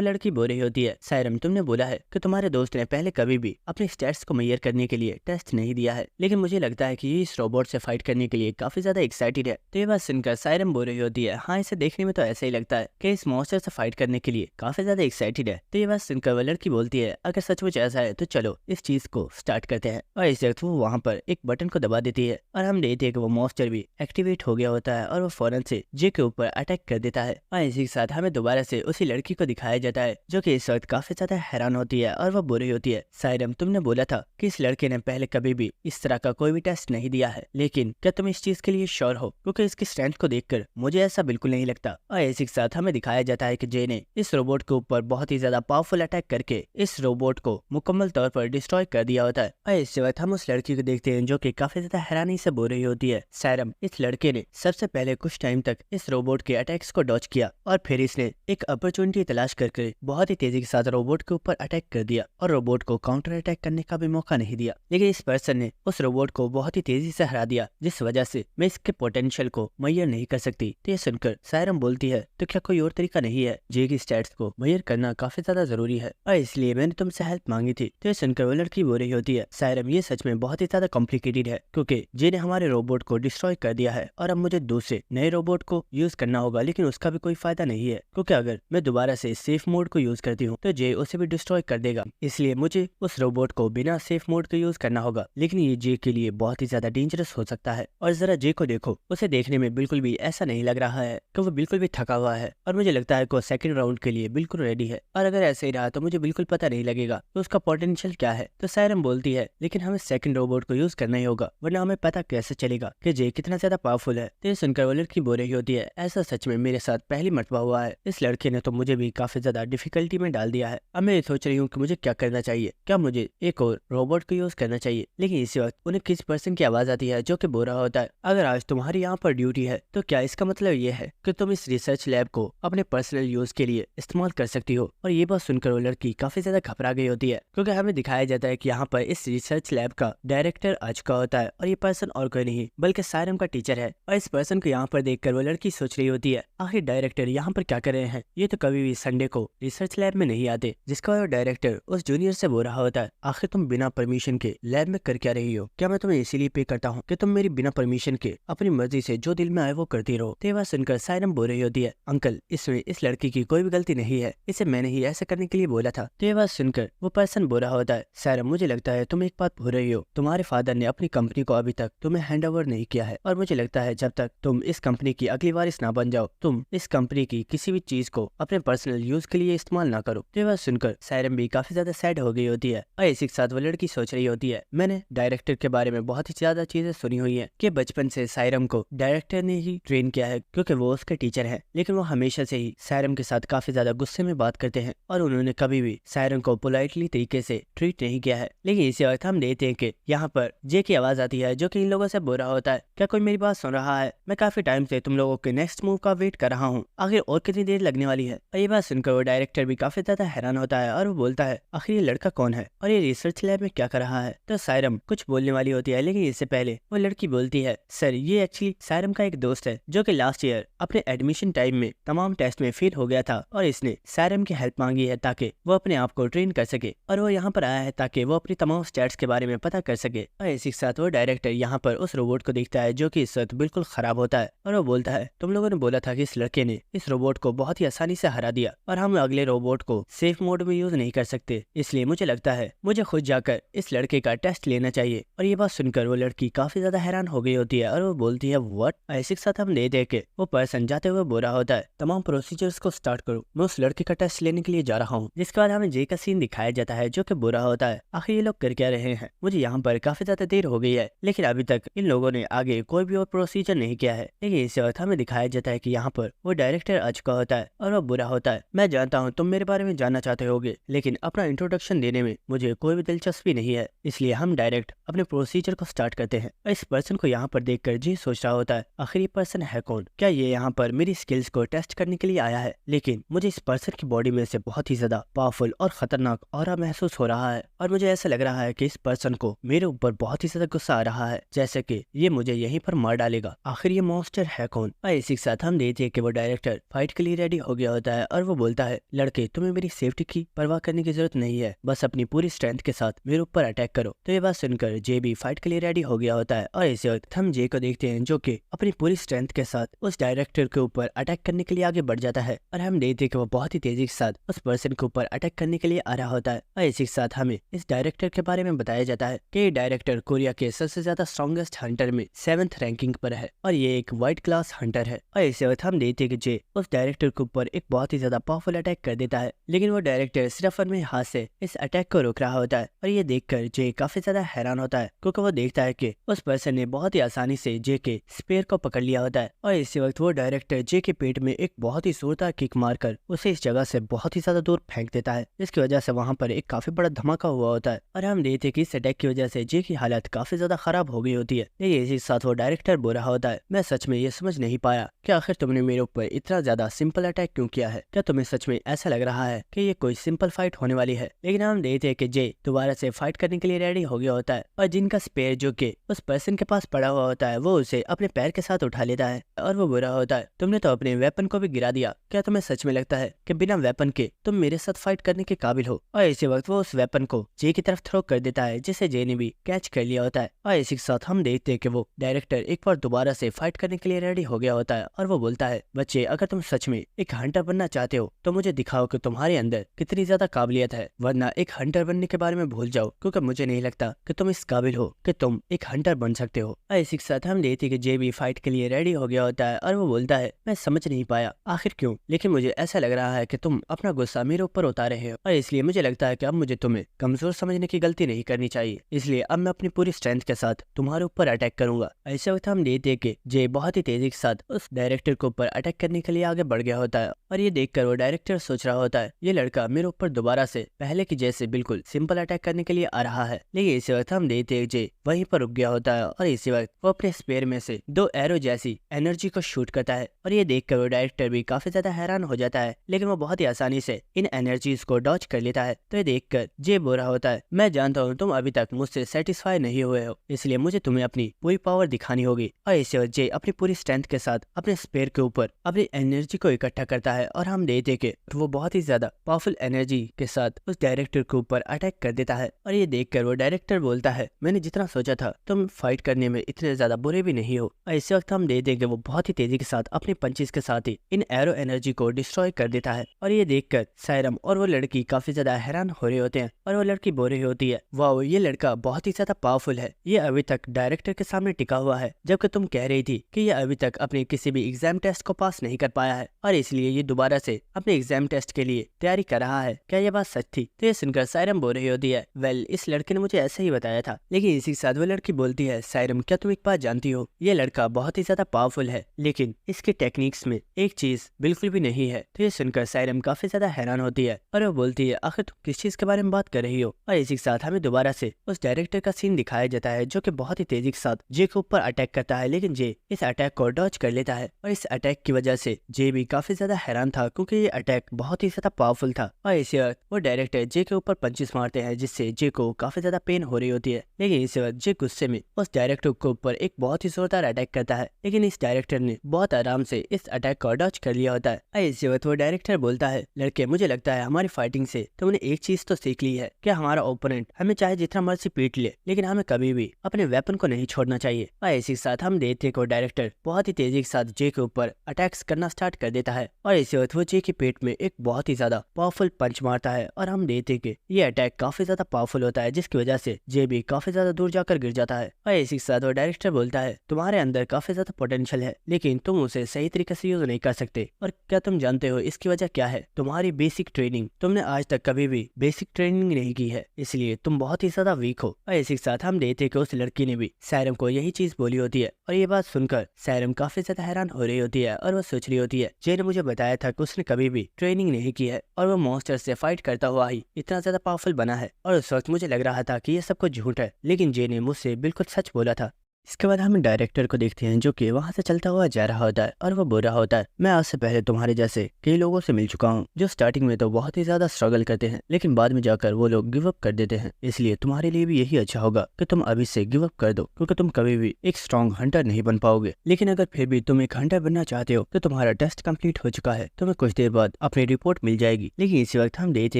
लड़की बोल रही होती है, सायरम तुमने बोला है कि तुम्हारे दोस्त ने पहले कभी भी अपने स्टैट्स को मेजर करने के लिए टेस्ट नहीं दिया है, लेकिन मुझे लगता है कि ये इस रोबोट से फाइट करने के लिए काफी ज्यादा एक्साइटेड है। तो ये बात सुनकर सायरम बोल रही होती है, हाँ इसे देखने में तो ऐसा ही लगता है कि इस मॉन्स्टर से फाइट करने के लिए काफी ज्यादा एक्साइटेड है। तो ये बात सुनकर वो लड़की बोलती है, अगर सचमुच ऐसा है तो चलो इस चीज को स्टार्ट करते हैं। और इस वक्त वो वहाँ पर एक बटन को दबा देती है और हम देखते हैं कि वो मॉन्स्टर भी एक्टिवेट हो गया होता है और वो फौरन से जे के ऊपर अटैक कर देता है। और इसी के साथ हमें दोबारा से उसी लड़की को दिखाया जाता है जो कि इस वक्त काफी ज्यादा हैरान होती है और वो बोल रही होती है, सायरम तुमने बोला था कि इस लड़के ने पहले कभी भी इस तरह का कोई भी टेस्ट नहीं दिया है, लेकिन क्या तुम इस चीज के लिए श्योर हो? क्योंकि इसकी स्ट्रेंथ को देखकर मुझे ऐसा बिल्कुल नहीं लगता। और इसी के साथ हमें दिखाया जाता है कि जे ने इस रोबोट के ऊपर बहुत ही ज्यादा पावरफुल अटैक करके इस रोबोट को मुकम्मल तौर पर डिस्ट्रॉय कर दिया होता है। और इस वक्त हम उस लड़की को देखते हैं जो कि काफी ज्यादा हैरानी से बोल रही होती है, सायरम इस लड़के ने सबसे पहले कुछ टाइम तक इस रोबोट के अटैक्स को डॉज किया और फिर इसने एक अपॉर्चुनिटी तलाश करके बहुत ही तेजी के साथ रोबोट के ऊपर अटैक कर दिया और रोबोट को काउंटर अटैक करने का भी मौका नहीं दिया। लेकिन इस पर्सन ने उस रोबोट को बहुत ही तेजी से हरा दिया, जिस वजह से मैं इसके पोटेंशियल को मेजर नहीं कर सकती। तो ये सुनकर सायरम बोलती है, तो क्या कोई और तरीका नहीं है? जे की स्टैट्स को मेजर करना काफी ज्यादा जरूरी है और इसलिए मैंने तुमसे हेल्प मांगी थी। तो ये सुनकर वो लड़की बोल रही होती है, सायरम ये सच में बहुत ही ज्यादा कॉम्प्लिकेटेड है क्योंकि जे ने हमारे रोबोट को डिस्ट्रॉय कर दिया है और अब मुझे दूसरे नए रोबोट को यूज करना होगा, लेकिन उसका भी कोई फायदा नहीं है क्योंकि अगर मैं दोबारा से सेफ मोड को यूज करती हूँ तो जे उसे भी डिस्ट्रॉय कर देगा। इसलिए मुझे उस रोबोट को बिना सेफ मोड के यूज करना होगा, लेकिन ये जे के लिए बहुत ही ज्यादा डेंजरस हो सकता है। और जरा जे को देखो, उसे देखने में बिल्कुल भी ऐसा नहीं लग रहा है कि वो बिल्कुल भी थका हुआ है और मुझे लगता है कि वो सेकंड राउंड के लिए बिल्कुल रेडी है। और अगर ऐसे ही रहा तो मुझे बिल्कुल पता नहीं लगेगा तो उसका पोटेंशियल क्या है। तो सायरम बोलती है, लेकिन हमें सेकंड रोबोट को यूज करना ही होगा वरना हमें पता कैसे चलेगा कि जे कितना ज्यादा पावरफुल है। तो ये सुनकर वो लड़की बोल रही होती है, ऐसा सच में मेरे साथ पहली मर्तबा हुआ है। इस लड़के ने तो मुझे भी काफी ज्यादा डिफिकल्टी में डाल दिया है। अब मैं ये सोच रही हूँ कि मुझे क्या करना चाहिए, क्या मुझे एक और रोबोट को यूज करना चाहिए? लेकिन इसी वक्त उन्हें किस पर्सन की आवाज आती है जो कि बोल रहा होता है, अगर आज तुम्हारी यहाँ पर ड्यूटी है तो क्या इसका मतलब ये है कि तुम इस रिसर्च लैब को अपने पर्सनल यूज के लिए इस्तेमाल कर सकती हो? और ये बात सुनकर वो लड़की काफी ज्यादा घबरा गई होती है क्योंकि हमें दिखाया जाता है कि यहाँ पर इस रिसर्च लैब का डायरेक्टर आ चुका होता है और ये पर्सन और कोई नहीं बल्कि सायरम का टीचर है। और इस पर्सन को यहाँ पर देखकर वो लड़की सोच रही होती है, आखिर डायरेक्टर यहाँ पर क्या कर रहे हैं? ये तो कभी भी संडे को रिसर्च लैब में नहीं आते। जिसका वो डायरेक्टर उस जूनियर से बोल रहा होता है, आखिर तुम बिना परमिशन के लैब में कर क्या रही हो? क्या मैं तुम्हें इसीलिए पे करता हूँ कि तुम मेरी बिना परमिशन के अपनी मर्जी से जो दिल में आए वो करती रहो? तो ये बात सुनकर सायरम बोल रही होती है, अंकल इसमें इस लड़की की कोई भी गलती नहीं है, इसे मैंने ही ऐसा करने के लिए बोला था। तो ये बात सुनकर वो पर्सन बोल रहा होता है, सायरम मुझे लगता है तुम एक बात भूल रही हो, तुम्हारे फादर ने अपनी कंपनी को अभी तक तुम्हें हैंड ओवर नहीं किया है और मुझे लगता है जब तक तुम इस कंपनी की अगली वारिस ना बन जाओ तुम इस कंपनी की किसी भी चीज को अपने पर्सनल यूज के लिए इस्तेमाल ना करो। तो ये बात सुनकर सायरम भी काफी ज्यादा सैड हो गई होती है और इसी के साथ वो लड़की सोच रही होती है, मैंने डायरेक्टर के बारे में बहुत ही ज्यादा चीजें सुनी हुई है कि बचपन से सायरम को डायरेक्टर ने ही ट्रेन किया है क्योंकि वो उसके टीचर है, लेकिन वो हमेशा से ही सायरम के साथ काफी ज्यादा गुस्से में बात करते हैं और उन्होंने कभी भी सायरम को पोलाइटली तरीके से ट्रीट नहीं किया है। लेकिन इसी वक्त हम देखते हैं कि यहाँ पर जे की आवाज आती है जो कि इन लोगों से बोल रहा होता है, क्या कोई मेरी बात सुन रहा है? मैं काफी टाइम से तुम लोगों के नेक्स्ट मूव का वेट कर रहा हूँ, आखिर और कितनी देर लगने वाली है? और ये बात सुनकर वो डायरेक्टर भी काफी ज्यादा हैरान होता है और वो बोलता है, आखिर ये लड़का कौन है और ये रिसर्च लैब में क्या कर रहा है? तो सायरम कुछ बोलने वाली होती है, लेकिन इससे पहले वो लड़की बोलती है, सर ये एक्चुअली सायरम का एक दोस्त है जो कि लास्ट ईयर अपने एडमिशन टाइम में तमाम टेस्ट में फेल हो गया था और इसने सायरम की हेल्प मांगी है ताकि वो अपने आप को ट्रेन कर सके और वो यहाँ पर आया है ताकि वो अपनी तमाम स्टैट्स के बारे में पता कर सके। और इसी के साथ वो डायरेक्टर यहाँ पर उस रोबोट को देखता है जो कि इस वक्त बिल्कुल खराब होता है और वो बोलता है, तुम लोगों ने बोला था कि इस लड़के ने इस रोबोट को बहुत ही आसानी से हरा दिया और हम अगले रोबोट को सेफ मोड में यूज नहीं कर सकते, इसलिए मुझे लगता है मुझे खुद जाकर इस लड़के का टेस्ट लेना चाहिए। और ये बात सुनकर वो लड़की काफी ज्यादा हैरान हो गई होती है और वो बोलती है, व्हाट? इसी के साथ हम दे के वो पर्सन जाते हुए बोल रहा होता है, तमाम प्रोसीजर्स को स्टार्ट करो, मैं उस लड़के का टेस्ट लेने के लिए जा रहा हूँ। जिसके बाद हमें जे का सीन दिखाया जाता है जो कि बोल रहा होता है, आखिर ये लोग कर क्या रहे हैं? मुझे यहाँ पर काफी ज्यादा देर हो गई है लेकिन अभी तक इन लोगों ने आगे कोई भी और प्रोसीजर नहीं किया है। लेकिन इस वक्त हमें दिखाया जाता है कि यहाँ पर वो डायरेक्टर आ चुका होता है और वो बुरा होता है, मैं जानता हूँ तुम मेरे बारे में जानना चाहते होगे लेकिन अपना इंट्रोडक्शन देने में मुझे कोई भी दिलचस्पी नहीं है, इसलिए हम डायरेक्ट अपने प्रोसीजर को स्टार्ट करते हैं। इस पर्सन को यहाँ पर देखकर जी सोच रहा होता है, आखिर ये पर्सन है कौन? क्या ये यहाँ पर मेरी स्किल्स को टेस्ट करने के लिए आया है? लेकिन मुझे इस पर्सन की बॉडी में से बहुत ही ज्यादा पावरफुल और खतरनाक ऑरा महसूस हो रहा है और मुझे ऐसा लग रहा है कि इस पर्सन को मेरे ऊपर बहुत ही ज्यादा गुस्सा आ रहा है, जैसे कि ये मुझे यहीं पर मार डालेगा। आखिर ये मॉन्स्टर है कौन? और इसी के साथ हम देखते हैं कि वो डायरेक्टर फाइट के लिए रेडी हो गया होता है और वो बोलता है, लड़के तुम्हें मेरी सेफ्टी की परवाह करने की जरूरत नहीं है, बस अपनी पूरी स्ट्रेंथ के साथ मेरे ऊपर अटैक करो। तो ये बात सुनकर जे भी फाइट के लिए रेडी हो गया होता है और इसी वक्त हम जे को देखते हैं जो कि अपनी पूरी स्ट्रेंथ के साथ उस डायरेक्टर के ऊपर अटैक करने के लिए आगे बढ़ जाता है और हम देखते हैं कि वो बहुत ही तेजी के साथ उस पर्सन के ऊपर अटैक करने के लिए आ रहा होता है। और इसी के साथ हमें इस डायरेक्टर के बारे में बताया जाता है कि ये डायरेक्टर कोरिया के सबसे ज्यादा स्ट्रॉन्गेस्ट हंटर में 7th रैंकिंग पर है और ये एक वाइट क्लास हंटर है। और इसी वक्त हम देखते हैं कि जे उस डायरेक्टर के ऊपर एक बहुत ही ज्यादा पावरफुल अटैक कर देता है, लेकिन वो डायरेक्टर सिर्फ अपने हाथ से इस अटैक को रोक रहा होता है और ये देखकर जे काफी ज्यादा हैरान होता है क्योंकि वो देखता है कि उस पर्सन ने बहुत ही आसानी से जे के स्पेयर को पकड़ लिया होता है। और इसी वक्त वो डायरेक्टर जे के पेट में एक बहुत ही जोरदार किक मारकर उसे इस जगह से बहुत ही ज्यादा दूर फेंक देता है, जिसकी वजह से वहां पर एक काफी बड़ा धमाका हुआ होता है और हम देखते हैं कि इस अटैक की वजह से जे की हालत काफी ज्यादा खराब हो गई होती है। लेकिन इसी के साथ वो डायरेक्टर बोल रहा होता है, मैं सच में ये समझ नहीं पाया कि आखिर तुमने मेरे ऊपर इतना ज्यादा सिंपल अटैक क्यों किया है? क्या तुम्हें सच में ऐसा लग रहा है कि ये कोई सिंपल फाइट होने वाली है? लेकिन हम देखते हैं कि जे दोबारा से फाइट करने के लिए रेडी हो गया होता है और जिनका स्पेयर जो कि उस पर्सन के पास पड़ा हुआ होता है वो उसे अपने पैर के साथ उठा लेता है और वो बुरा होता है, तुमने तो अपने वेपन को भी गिरा दिया, क्या तुम्हें सच में लगता है कि बिना वेपन के तुम मेरे साथ फाइट करने के काबिल हो? और इसी वक्त वो उस वेपन को जे की तरफ थ्रो कर देता है, जिसे जे ने भी कैच कर लिया होता है। और इसी के साथ हम देखते हैं कि वो डायरेक्टर एक बार दोबारा से फाइट करने के लिए रेडी हो गया होता है और वो बोलता है, बच्चे अगर तुम सच में एक हंटर बनना चाहते हो तो मुझे दिखाओ कि तुम्हारे अंदर कितनी ज्यादा काबिलियत है, वरना एक हंटर बनने के बारे में भूल जाओ क्योंकि मुझे नहीं लगता कि तुम इस काबिल हो कि तुम एक हंटर बन सकते हो। और इसी के साथ हम देखते हैं कि जे भी फाइट के लिए रेडी हो गया होता है और वो बोलता है, मैं समझ नहीं पाया आखिर क्यों, लेकिन मुझे ऐसा लग रहा है कि तुम अपना गुस्सा मेरे ऊपर उतार रहे हो और इसलिए मुझे लगता है कि अब मुझे तुम्हें कमजोर समझने की गलती नहीं करनी चाहिए, इसलिए अब मैं अपनी पूरी स्ट्रेंथ के साथ तुम्हारे ऊपर अटैक करूंगा। ऐसे वक्त हम देखते हैं कि जे बहुत ही तेजी के साथ उस डायरेक्टर के ऊपर अटैक करने के लिए आगे बढ़ गया होता है और ये देखकर वो डायरेक्टर सोच रहा होता है, ये लड़का मेरे ऊपर दोबारा से पहले की जैसे बिल्कुल सिंपल अटैक करने के लिए आ रहा है। लेकिन इसी वक्त हम देखते हैं जे वहीं पर रुक गया होता है और इसी वक्त वो अपने स्पेयर में से 2 एरो जैसी एनर्जी को शूट करता है और ये देखकर वो डायरेक्टर भी काफी ज्यादा हैरान हो जाता है, लेकिन वो बहुत ही आसानी से इन एनर्जीज को डॉच कर लेता है। तो ये देखकर जे बोल रहा होता है, मैं जानता हूँ तुम अभी तक मुझसे सेटिस्फाई नहीं हुए हो, इसलिए मुझे तुम्हें अपनी पूरी पावर दिखानी होगी। और इसी वक्त जे अपनी पूरी स्ट्रेंथ के साथ अपने स्पेयर के ऊपर अपनी एनर्जी को इकट्ठा करता है और हम देखते कि वो बहुत ही ज्यादा पावरफुल एनर्जी के साथ उस डायरेक्टर के ऊपर अटैक कर देता है। और ये देखकर वो डायरेक्टर बोलता है, मैंने जितना सोचा था तुम फाइट करने में इतने ज्यादा बुरे भी नहीं हो। और इसी वक्त हम देखते कि वो बहुत ही तेजी के साथ अपने पंचेस के साथ ही इन एरो एनर्जी को डिस्ट्रॉय कर देता है। और ये देखकर सायरम और वो लड़की काफी ज्यादा हैरान हो रहे होते हैं और वो लड़की बोल रही होती है, वाह ये लड़का बहुत ही ज्यादा पावरफुल है, ये अभी तक डायरेक्टर के सामने टिका हुआ है, जबकि तुम कह रही थी कि ये अभी तक अपने किसी भी एग्जाम टेस्ट को पास नहीं कर पाया है और इसलिए ये दोबारा से अपने एग्जाम टेस्ट के लिए तैयारी कर रहा है, क्या ये बात सच थी? तो ये सुनकर सायरम बोल रही होती है, वेल इस लड़के ने मुझे ऐसे ही बताया था। लेकिन इसी के साथ वो लड़की बोलती है, सायरम क्या तुम एक बात जानती हो, ये लड़का बहुत ही ज्यादा पावरफुल है लेकिन इसके टेक्निक्स में एक चीज बिल्कुल भी नहीं है। तो ये सुनकर सायरम काफी ज्यादा हैरान होती है और वो बोलती है, आखिर तुम किस चीज के बारे में बात कर रही हो? और इसी के साथ हमें दोबारा से उस डायरेक्टर का सीन दिखाया जाता है जो कि बहुत ही तेजी के साथ जे के ऊपर अटैक करता है, लेकिन जे इस अटैक को डॉच कर लेता है और इस अटैक की वजह से जे भी काफी ज्यादा हैरान था क्योंकि ये अटैक बहुत ही ज्यादा पावरफुल था। और इसी वक्त वो डायरेक्टर जे के ऊपर पंचेस मारते हैं जिससे जे को काफी ज्यादा पेन हो रही होती है। लेकिन इसी वक्त जे गुस्से में उस डायरेक्टर के ऊपर एक बहुत ही जोरदार अटैक करता है, लेकिन इस डायरेक्टर ने बहुत आराम से इस अटैक को डॉच कर लिया होता है। और इसी वक्त वो डायरेक्टर बोलता है, लड़के मुझे लगता है हमारी फाइटिंग से तुमने एक चीज तो सीख ली है कि हमारा ओपोनेंट हमें चाहे जितना मर्जी पीट ले लेकिन हमें कभी भी अपने वेपन को नहीं छोड़ना चाहिए। और इसी के साथ हम देखते को डायरेक्टर बहुत ही तेजी के साथ जे के ऊपर अटैक्स करना स्टार्ट कर देता है और इसी वक्त वो जे के पेट में एक बहुत ही ज्यादा पावरफुल पंच मारता है और हम देखते कि ये अटैक काफी ज्यादा पावरफुल होता है जिसकी वजह से जे भी काफी ज्यादा दूर जाकर गिर जाता है। और इसी के साथ वो डायरेक्टर बोलता है, तुम्हारे अंदर काफी ज्यादा पोटेंशियल है लेकिन तुम उसे सही तरीके से यूज नहीं कर सकते, और क्या तुम जानते हो इसकी वजह क्या है? तुम्हारी बेसिक ट्रेनिंग, तुमने आज तक कभी भी बेसिक ट्रेनिंग नहीं की है, इसलिए तुम बहुत ही ज्यादा वीक हो। और इसी के साथ हम देखते कि उस लड़की ने भी सायरम को यही चीज बोली होती है और ये बात सुनकर सायरम काफी ज्यादा हैरान हो रही होती है और वो सोच रही होती है, जे ने मुझे बताया था कि उसने कभी भी ट्रेनिंग नहीं की है और वो मॉन्स्टर से फाइट करता हुआ ही इतना ज्यादा पावरफुल बना है, और उस वक्त मुझे लग रहा था कि ये सब कुछ झूठ है, लेकिन जे ने मुझसे बिल्कुल सच बोला था। इसके बाद हम डायरेक्टर को देखते हैं जो कि वहाँ से चलता हुआ जा रहा होता है और वो बोल रहा होता है, मैं आज से पहले तुम्हारे जैसे कई लोगों से मिल चुका हूँ जो स्टार्टिंग में तो बहुत ही ज्यादा स्ट्रगल करते हैं लेकिन बाद में जाकर वो लोग गिव अप कर देते हैं। इसलिए तुम्हारे लिए भी यही अच्छा होगा कि तुम अभी से गिव अप कर दो, क्योंकि तुम कभी भी एक स्ट्रॉन्ग हंटर नहीं बन पाओगे। लेकिन अगर फिर भी तुम एक हंटर बनना चाहते हो तो तुम्हारा टेस्ट कंप्लीट हो चुका है, तुम्हें कुछ देर बाद अपनी रिपोर्ट मिल जाएगी। लेकिन इसी वक्त हम देखते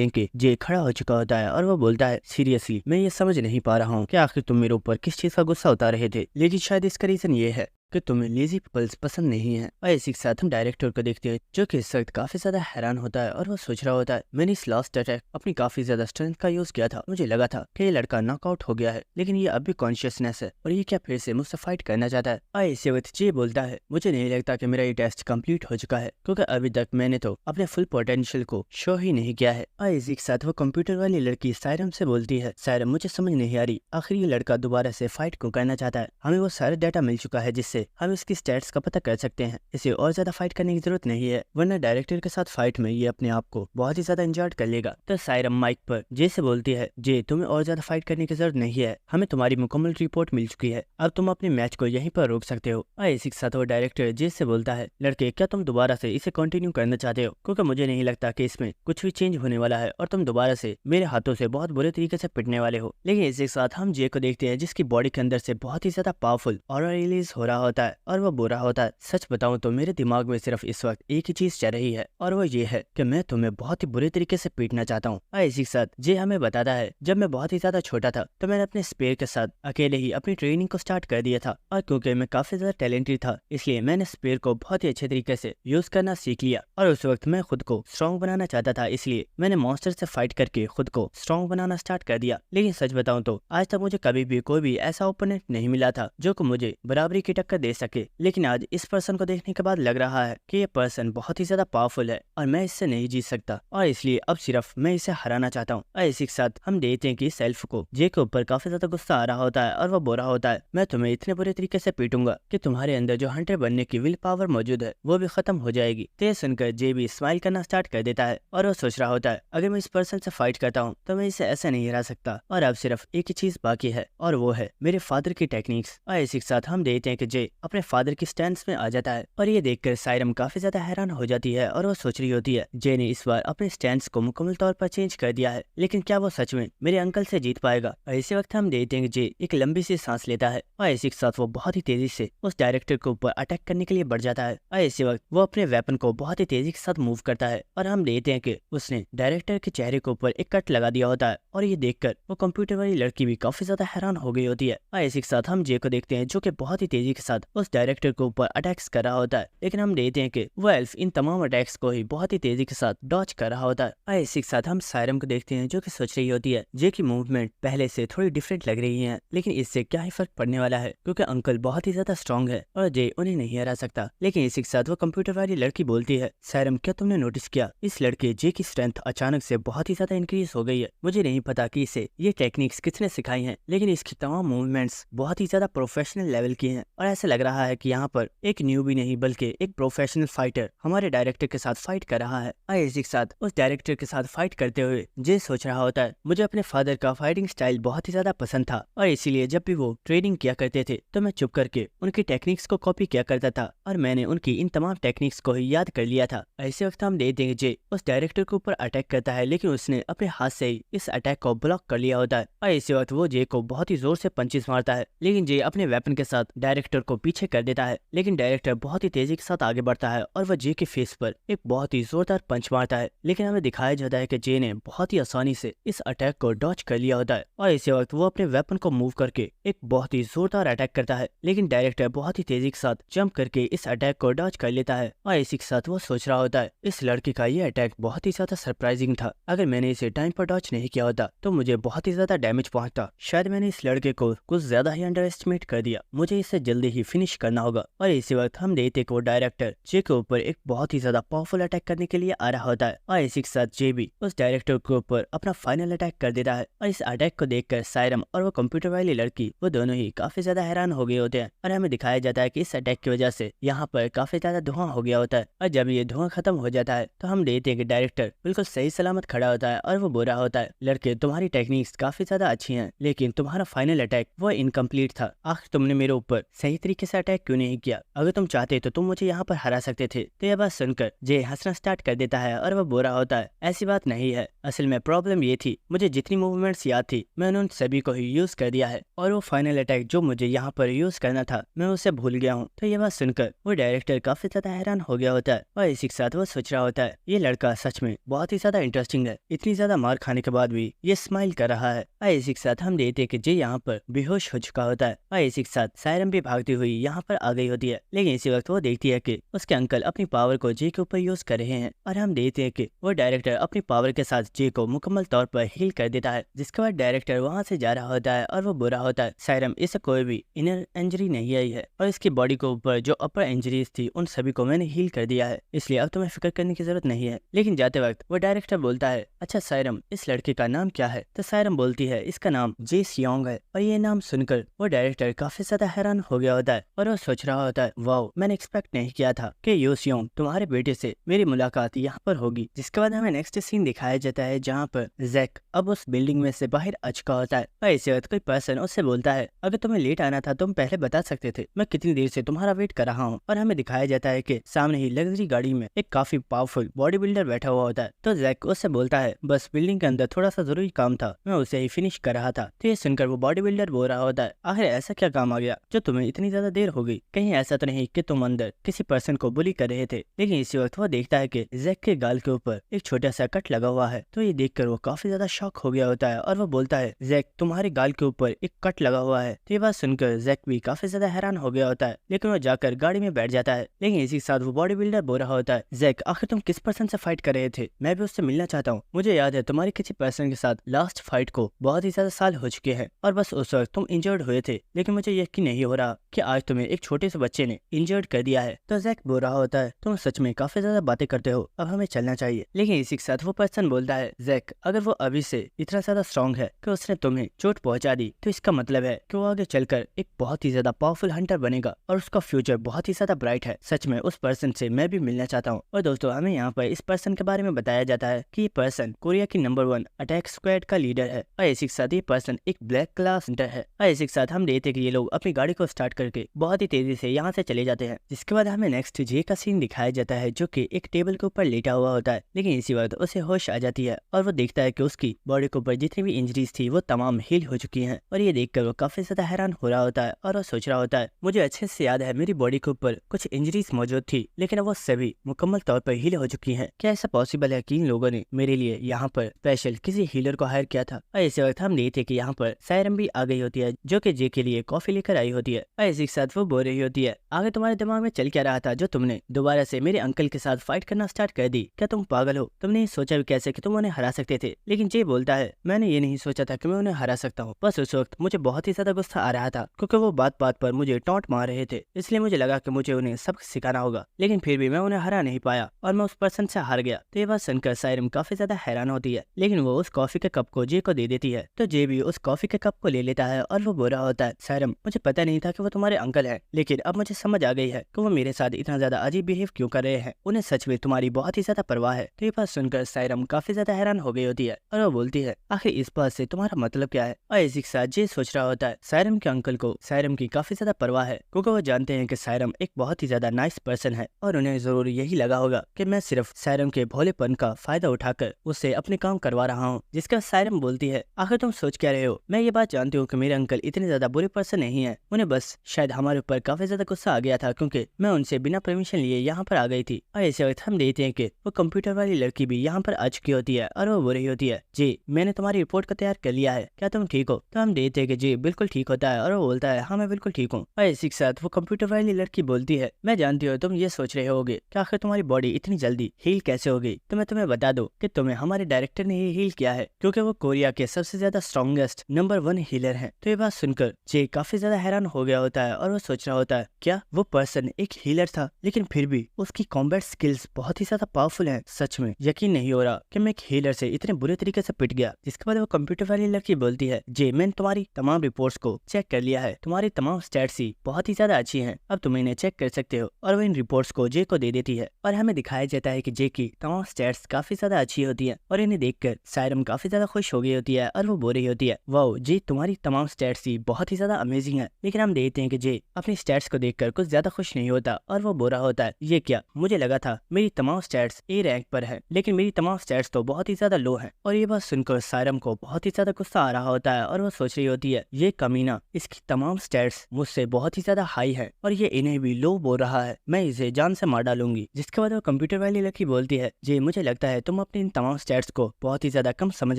हैं कि जे खड़ा हो चुका होता है और वो बोलता है, सीरियसली मैं ये समझ नहीं पा रहा हूँ कि आखिर तुम मेरे ऊपर किस चीज का गुस्सा उतार रहे थे, लेकिन शायद इसका रीजन ये है कि तुम्हें लेजी पीपल्स पसंद नहीं है। और इसी के साथ हम डायरेक्टर को देखते हैं जो कि इस वक्त काफी ज्यादा हैरान होता है और वो सोच रहा होता है, मैंने इस लास्ट अटैक अपनी काफी ज्यादा स्ट्रेंथ का यूज किया था, मुझे लगा था कि ये लड़का नॉकआउट हो गया है लेकिन ये अब भी कॉन्शियसनेस है और ये क्या फिर से मुझसे फाइट करना चाहता है। और इसी वक्त जे बोलता है, मुझे नहीं लगता कि मेरा ये टेस्ट कंप्लीट हो चुका है क्योंकि अभी तक मैंने तो अपने फुल पोटेंशियल को शो ही नहीं किया है। और इसी के साथ वो कंप्यूटर वाली लड़की सायरम से बोलती है, सायरम मुझे समझ नहीं आ रही आखिर ये लड़का दोबारा से फाइट क्यों करना चाहता है। हमें वो सारा डाटा मिल चुका है जिससे हम इसकी का पता कर सकते हैं, इसे और ज्यादा फाइट करने की जरूरत नहीं है वरना डायरेक्टर के साथ फाइट में ये अपने आप को बहुत ही ज्यादा इंजर्ड कर लेगा। तो सायरम माइक पर जे से बोलती है, जे तुम्हें और ज्यादा फाइट करने की जरूरत नहीं है, हमें तुम्हारी मुकम्मल रिपोर्ट मिल चुकी है, अब तुम अपने मैच को यहीं पर रोक सकते हो। और इसी के साथ वो डायरेक्टर जे से बोलता है, लड़के क्या तुम दोबारा से इसे कंटिन्यू करना चाहते हो, क्योंकि मुझे नहीं लगता कि इसमें कुछ भी चेंज होने वाला है और तुम दोबारा से मेरे हाथों से बहुत बुरे तरीके से पिटने वाले हो। लेकिन इसी के साथ हम जे को देखते हैं जिसकी बॉडी के अंदर से बहुत ही ज्यादा पावरफुल ऑरा रिलीज हो रहा होता है और वो बोल रहा होता है, सच बताऊं तो मेरे दिमाग में सिर्फ इस वक्त एक ही चीज चल रही है और वो ये है कि मैं तुम्हें बहुत ही बुरे तरीके से पीटना चाहता हूँ। और इसी के साथ जे हमें बताता है, जब मैं बहुत ही ज्यादा छोटा था तो मैंने अपने स्पेयर के साथ अकेले ही अपनी ट्रेनिंग को स्टार्ट कर दिया था और क्योंकि मैं काफी ज्यादा टैलेंटेड था इसलिए मैंने स्पेयर को बहुत ही अच्छे तरीके से यूज करना सीख लिया। और उस वक्त मैं खुद को स्ट्रॉन्ग बनाना चाहता था इसलिए मैंने मॉन्स्टर से फाइट करके खुद को स्ट्रॉन्ग बनाना स्टार्ट कर दिया। लेकिन सच बताऊं तो आज तक मुझे कभी भी कोई भी ऐसा ओपोनेंट नहीं मिला था जो कि मुझे बराबरी की टक्कर दे सके। लेकिन आज इस पर्सन को देखने के बाद लग रहा है कि ये पर्सन बहुत ही ज्यादा पावरफुल है और मैं इससे नहीं जीत सकता और इसलिए अब सिर्फ मैं इसे हराना चाहता हूँ। और इसी के साथ हम देखते हैं कि सेल्फ को जे के ऊपर काफी ज्यादा गुस्सा आ रहा होता है और वो बोल रहा होता है, मैं तुम्हें इतने बुरे तरीके से पीटूंगा कि तुम्हारे अंदर जो हंटर बनने की विल पावर मौजूद है वो भी खत्म हो जाएगी। तो ये सुनकर जे भी स्माइल करना स्टार्ट कर देता है और वो सोच रहा होता है, अगर मैं इस पर्सन से फाइट करता हूँ तो मैं इसे ऐसा नहीं हरा सकता और अब सिर्फ एक ही चीज बाकी है और वो है मेरे फादर की टेक्निक्स। और इसी के साथ हम देखते हैं कि जे अपने फादर की स्टैंड में आ जाता है और ये देखकर सायरम काफी ज्यादा हैरान हो जाती है और वो सोच रही होती है, जे ने इस बार अपने स्टैंड को मुकम्मल तौर पर चेंज कर दिया है, लेकिन क्या वो सच में मेरे अंकल से जीत पाएगा। और इसी वक्त हम देखते हैं कि जे एक लंबी सी सांस लेता है और इसी के साथ वो बहुत ही तेजी से उस डायरेक्टर के ऊपर अटैक करने के लिए बढ़ जाता है। और इसी वक्त वो अपने वेपन को बहुत ही तेजी के साथ मूव करता है और हम देखते हैं कि उसने डायरेक्टर के चेहरे के ऊपर एक कट लगा दिया होता है और ये देखकर वो कंप्यूटर वाली लड़की भी काफी ज्यादा हैरान हो गई होती है। और इसी के साथ हम जे को देखते हैं जो कि बहुत ही तेजी के साथ उस डायरेक्टर के ऊपर अटैक्स कर रहा होता है, लेकिन हम देखते हैं कि वो एल्फ इन तमाम अटैक्स को ही बहुत ही तेजी के साथ डॉच कर रहा होता है। और इसी के साथ हम सायरम को देखते हैं जो कि सोच रही होती है, जे की मूवमेंट पहले से थोड़ी डिफरेंट लग रही है लेकिन इससे क्या ही फर्क पड़ने वाला है क्योंकि अंकल बहुत ही ज्यादा स्ट्रॉन्ग है और जे उन्हें नहीं हरा सकता। लेकिन इसी के साथ वो कंप्यूटर वाली लड़की बोलती है, सायरम क्या तुमने नोटिस किया इस लड़के जे की स्ट्रेंथ अचानक से बहुत ही ज्यादा इंक्रीज हो गई है। मुझे नहीं पता कि इसे ये टेक्निक्स किसने सिखाई हैं लेकिन इसकी तमाम मूवमेंट्स बहुत ही ज्यादा प्रोफेशनल लेवल की हैं और ऐसा लग रहा है कि यहाँ पर एक न्यू भी नहीं बल्कि एक प्रोफेशनल फाइटर हमारे डायरेक्टर के साथ फाइट कर रहा है। और इसी के साथ उस डायरेक्टर के साथ फाइट करते हुए जे सोच रहा होता है, मुझे अपने फादर का फाइटिंग स्टाइल बहुत ही ज्यादा पसंद था और इसीलिए जब भी वो ट्रेनिंग किया करते थे तो मैं चुप करके उनकी टेक्निक्स को कॉपी किया करता था और मैंने उनकी इन तमाम टेक्निक्स को ही याद कर लिया था। ऐसे वक्त हम देख देंगे जे उस डायरेक्टर के ऊपर अटैक करता है लेकिन उसने अपने हाथ से ही इस अटैक को ब्लॉक कर लिया होता है और इसी वक्त वो जे को बहुत ही जोर से पंचेस मारता है लेकिन जे अपने वेपन के साथ डायरेक्टर को पीछे कर देता है। लेकिन डायरेक्टर बहुत ही तेजी के साथ आगे बढ़ता है और वह जे के फेस पर एक बहुत ही जोरदार पंच मारता है लेकिन हमें दिखाया जाता है कि जे ने बहुत ही आसानी से इस अटैक को डॉच कर लिया होता है और इसी वक्त वो अपने वेपन को मूव करके एक बहुत ही जोरदार अटैक करता है लेकिन डायरेक्टर बहुत ही तेजी के साथ जंप करके इस अटैक को डॉच कर लेता है। और इसी के साथ वो सोच रहा होता है, इस लड़के का ये अटैक बहुत ही ज्यादा सरप्राइजिंग था, अगर मैंने इसे टाइम पर डॉच नहीं किया होता तो मुझे बहुत ही ज्यादा डैमेज पहुंचता, शायद मैंने इस लड़के को कुछ ज्यादा ही अंडर एस्टिमेट कर दिया, मुझे इससे जल्दी ही ही फिनिश करना होगा। और इसी वक्त हम देखते कि वो डायरेक्टर जे के ऊपर एक बहुत ही ज्यादा पावरफुल अटैक करने के लिए आ रहा होता है और इसी के साथ जे भी उस डायरेक्टर के ऊपर अपना फाइनल अटैक कर देता है। और इस अटैक को देखकर सायरम और वो कंप्यूटर वाली लड़की वो दोनों ही काफी ज्यादा हैरान हो गए होते हैं और हमें दिखाया जाता है कि इस अटैक की वजह से यहाँ पर काफी ज्यादा धुआं हो गया होता है। और जब ये धुआं खत्म हो जाता है तो हम देखते हैं कि डायरेक्टर बिल्कुल सही सलामत खड़ा होता है और वो बोल रहा होता है, लड़के तुम्हारी टेक्निक्स काफी ज्यादा अच्छी हैं, लेकिन तुम्हारा फाइनल अटैक वो इनकम्प्लीट था। आखिर तुमने मेरे ऊपर सही तरीके से अटैक क्यों नहीं किया? अगर तुम चाहते तो तुम मुझे यहाँ पर हरा सकते थे। तो यह बात सुनकर जे हंसना स्टार्ट कर देता है और वो बोल रहा होता है, ऐसी बात नहीं है, असल में प्रॉब्लम ये थी मुझे जितनी मूवमेंट्स याद थी मैंने उन सभी को ही यूज कर दिया है और वो फाइनल अटैक जो मुझे यहाँ पर यूज करना था मैं उसे भूल गया हूँ। तो ये बात सुनकर वो डायरेक्टर काफी ज्यादा हैरान हो गया होता है और इसी के साथ वो सोच रहा होता है, ये लड़का सच में बहुत ही ज्यादा इंटरेस्टिंग है, इतनी ज्यादा मार खाने के बाद भी ये स्माइल कर रहा है। और इसी के साथ हम देखते हैं कि जे यहाँ पर बेहोश हो चुका होता है और इसी के साथ सायरम भी भागती हुई यहाँ पर आ गई होती है। लेकिन इसी वक्त वो देखती है कि उसके अंकल अपनी पावर को जे के ऊपर यूज कर रहे हैं और हम देखते हैं कि वो डायरेक्टर अपनी पावर के साथ जे को मुकम्मल तौर पर हील कर देता है। जिसके बाद डायरेक्टर वहाँ से जा रहा होता है और वो बुरा होता है, सायरम इसे कोई भी इनर इंजरी नहीं आई है और इसकी बॉडी के ऊपर जो अपर इंजरीज थी उन सभी को मैंने हील कर दिया है, इसलिए अब तुम्हें फिक्र करने की जरूरत नहीं है। लेकिन जाते वक्त वो डायरेक्टर बोलता है, अच्छा सायरम इस लड़के का नाम क्या है? तो सायरम बोलती है, इसका नाम जे सियोंग है। और ये नाम सुनकर वो डायरेक्टर काफी ज्यादा हैरान हो गया होता है और वो सोच रहा होता है, वाओ मैंने एक्सपेक्ट नहीं किया था कि यो सियोंग तुम्हारे बेटे से मेरी मुलाकात यहाँ पर होगी। जिसके बाद हमें नेक्स्ट सीन दिखाया जाता है जहाँ पर जैक अब उस बिल्डिंग में से बाहर आ चुका होता है और इसी वक्त कोई पर्सन उससे बोलता है, अगर तुम्हें लेट आना था तुम पहले बता सकते थे, मैं कितनी देर से तुम्हारा वेट कर रहा हूँ। और हमें दिखाया जाता है कि सामने ही लग्जरी गाड़ी में एक काफी पावरफुल बॉडी बिल्डर बैठा हुआ होता है। तो जैक उससे बोलता है, बस बिल्डिंग के अंदर थोड़ा सा जरूरी काम था, मैं उसे ही फिनिश कर रहा था। तो ये सुनकर वो बॉडी बिल्डर बोल रहा होता है, आखिर ऐसा क्या काम आ गया जो तुम्हें इतनी ज्यादा देर हो गई? कहीं ऐसा तो नहीं कि तुम अंदर किसी पर्सन को बुली कर रहे थे? लेकिन इसी वक्त वो देखता है कि जैक के गाल के ऊपर एक छोटा सा कट लगा हुआ है। तो ये देखकर वो काफी ज्यादा शॉक हो गया होता है और वो बोलता है, जैक तुम्हारे गाल के ऊपर एक कट लगा हुआ है। तो ये बात सुनकर जैक भी काफी ज्यादा हैरान हो गया होता है, लेकिन वो जाकर गाड़ी में बैठ जाता है। लेकिन इसी के साथ वो बॉडी बिल्डर बोल रहा होता है, जैक आखिर तुम किस पर्सन से फाइट कर रहे थे? मैं भी उससे मिलना चाहता हूँ। मुझे याद है तुम्हारे किसी पर्सन के साथ लास्ट फाइट को बहुत ही ज्यादा साल हो चुके हैं और बस उस वक्त तुम इंजर्ड हुए थे, लेकिन मुझे यकीन नहीं हो रहा कि आज तुम्हें एक छोटे से बच्चे ने इंजर्ड कर दिया है। तो जैक बोल रहा होता है, तुम सच में काफी ज्यादा बातें करते हो, अब हमें चलना चाहिए। लेकिन इसी के साथ वो पर्सन बोलता है, जैक अगर वो अभी से इतना ज्यादा स्ट्रॉन्ग है कि उसने तुम्हें चोट पहुंचा दी तो इसका मतलब है कि वो आगे चलकर एक बहुत ही ज्यादा पावरफुल हंटर बनेगा और उसका फ्यूचर बहुत ही ज्यादा ब्राइट है। सच में उस पर्सन से मैं भी मिलना चाहता हूँ। और दोस्तों हमें यहाँ पर इस पर्सन के बारे में बताया जाता है कि ये पर्सन कोरिया की नंबर 1 अटैक स्क्वाड का लीडर है और इसी के साथ ये पर्सन एक ब्लैक क्लास हंटर है। और इसी के साथ हम देखते हैं कि ये लोग अपनी गाड़ी को स्टार्ट करके बहुत ही तेजी से यहाँ से चले जाते हैं। जिसके बाद हमें नेक्स्ट जे का सीन दिखाया जाता है जो कि एक टेबल के ऊपर लेटा हुआ होता है। लेकिन इसी वक्त उसे होश आ जाती है और वो देखता है कि उसकी बॉडी के ऊपर जितनी भी इंजरीज थी वो तमाम हील हो चुकी हैं। और ये देखकर वो काफी ज्यादा हैरान हो रहा होता है और वो सोच रहा होता है, मुझे अच्छे से याद है मेरी बॉडी के ऊपर कुछ इंजरीज मौजूद थी, लेकिन वो सभी मुकम्मल तौर पर हील हो चुकी हैं। क्या ऐसा पॉसिबल है कि इन लोगों ने मेरे लिए यहाँ पर स्पेशल किसी हीलर को हायर किया था? और इसी वक्त हम देखते कि यहाँ पर सायरम भी आ गई होती है जो कि जे के लिए कॉफी लेकर आई होती है। और इसी के साथ वो बोल रही होती है, आगे तुम्हारे दिमाग में चल क्या रहा था जो तुमने दोबारा से मेरे अंकल के साथ फाइट करना स्टार्ट कर दी? क्या तुम पागल हो? तुमने सोचा भी कैसे कि तुम उन्हें हरा सकते थे? लेकिन जे बोलता है, मैंने ये नहीं सोचा था कि मैं उन्हें हरा सकता हूँ, बस उस वक्त मुझे बहुत ही ज्यादा गुस्सा आ रहा था क्योंकि वो बात बात पर मुझे टॉन्ट मार रहे थे, इसलिए मुझे लगा कि मुझे उन्हें सबक सिखाना होगा। लेकिन फिर भी मैं उन्हें हरा नहीं पाया और मैं उस पर्सन से हार गया। तो ये बात सुनकर सायरम काफी ज्यादा हैरान होती है, लेकिन वो उस कॉफी के कप को जे को दे देती है। तो जे भी उस कॉफी के कप को ले लेता है और वो बोल रहा होता है, सायरम मुझे पता नहीं था कि वो तुम्हारे अंकल है, लेकिन अब मुझे समझ आ गई है कि वो मेरे साथ इतना ज्यादा अजीब बिहेव क्यों कर रहे हैं, उन्हें सच में तुम्हारी बहुत ही ज्यादा परवाह है। तो ये बात सुनकर सायरम काफी ज्यादा हैरान हो गई होती है और वो बोलती है, आखिर इस बात से तुम्हारा मतलब क्या है? और इसी के साथ जे सोच रहा होता है, सायरम के अंकल को सायरम की काफी ज्यादा परवाह है क्योंकि वो जानते हैं कि सायरम एक बहुत ही ज्यादा नाइस पर्सन है और उन्हें जरूर यही लगा होगा कि मैं सिर्फ सायरम के भोलेपन का फायदा उठाकर उससे अपने काम करवा रहा हूँ। जिसका सायरम बोलती है, आखिर तुम सोच क्या रहे हो? मैं ये बात जानती हूँ कि मेरे अंकल इतने ज्यादा बुरे पर्सन नहीं है, उन्हें बस शायद हमारे ऊपर काफी ज्यादा गुस्सा आ गया था क्योंकि मैं उनसे बिना परमिशन लिए यहाँ पर आ गई थी। और इसी वक्त हम देखते हैं कि वो कंप्यूटर वाली लड़की भी यहाँ पर आ चुकी होती है और वो बोल रही होती है, जी मैंने तुम्हारी रिपोर्ट को तैयार कर लिया है, क्या तुम ठीक हो? तो हम देखते हैं कि जी बिल्कुल ठीक होता है और वो बोलता है, हाँ मैं बिल्कुल ठीक हूँ। और इसी के साथ वो कंप्यूटर वाली लड़की बोलती है, मैं जानती हूँ तुम ये सोच रहे होगे कि आखिर तुम्हारी बॉडी इतनी जल्दी हील कैसे हो गई, तो मैं तुम्हें बता दूं कि तुम्हें हमारे डायरेक्टर ने ही हील किया है क्योंकि वो कोरिया के सबसे ज्यादा स्ट्रॉन्गेस्ट नंबर 1 हीलर हैं। तो ये बात सुनकर जे काफी ज्यादा हैरान हो गया होता होता है और वो सोच रहा होता है क्या वो पर्सन एक हीलर था, लेकिन फिर भी उसकी कॉम्बैट स्किल्स बहुत ही ज्यादा पावरफुल हैं। सच में यकीन नहीं हो रहा कि मैं एक हीलर से इतने बुरे तरीके से पिट गया। जिसके बाद वो कंप्यूटर वाली लड़की बोलती है जे मैंने तुम्हारी तमाम रिपोर्ट्स को चेक कर लिया है, तुम्हारी तमाम स्टैट्स ही बहुत ही ज्यादा अच्छी हैं, अब तुम इन्हें चेक कर सकते हो। और वो इन रिपोर्ट्स को जे को दे देती है और हमें दिखाया जाता है कि जे की तमाम स्टैट्स काफी ज्यादा अच्छी होती है और इन्हें देखकर सायरम काफी ज्यादा खुश हो गई होती है और वो बोल रही होती है वाओ जे तुम्हारी तमाम स्टैट्स ही बहुत ही ज्यादा अमेजिंग है। लेकिन हम देखते हैं कि जे अपनी स्टैट्स को देखकर कुछ ज्यादा खुश नहीं होता और वो बोल रहा होता है ये क्या, मुझे लगा था मेरी तमाम स्टैट्स ए रैंक पर है, लेकिन मेरी तमाम स्टैट्स तो बहुत ही ज्यादा लो है। और ये बात सुनकर सायरम को बहुत ही ज्यादा गुस्सा आ रहा होता है और वो सोच रही होती है ये कमीना, इसकी तमाम स्टैट्स मुझसे बहुत ही ज्यादा हाई है और ये इन्हें भी लो बोल रहा है, मैं इसे जान से मार डालूंगी। जिसके बाद वो कंप्यूटर वाली लड़की बोलती है जी मुझे लगता है तुम अपनी इन तमाम स्टैट्स को बहुत ही ज्यादा कम समझ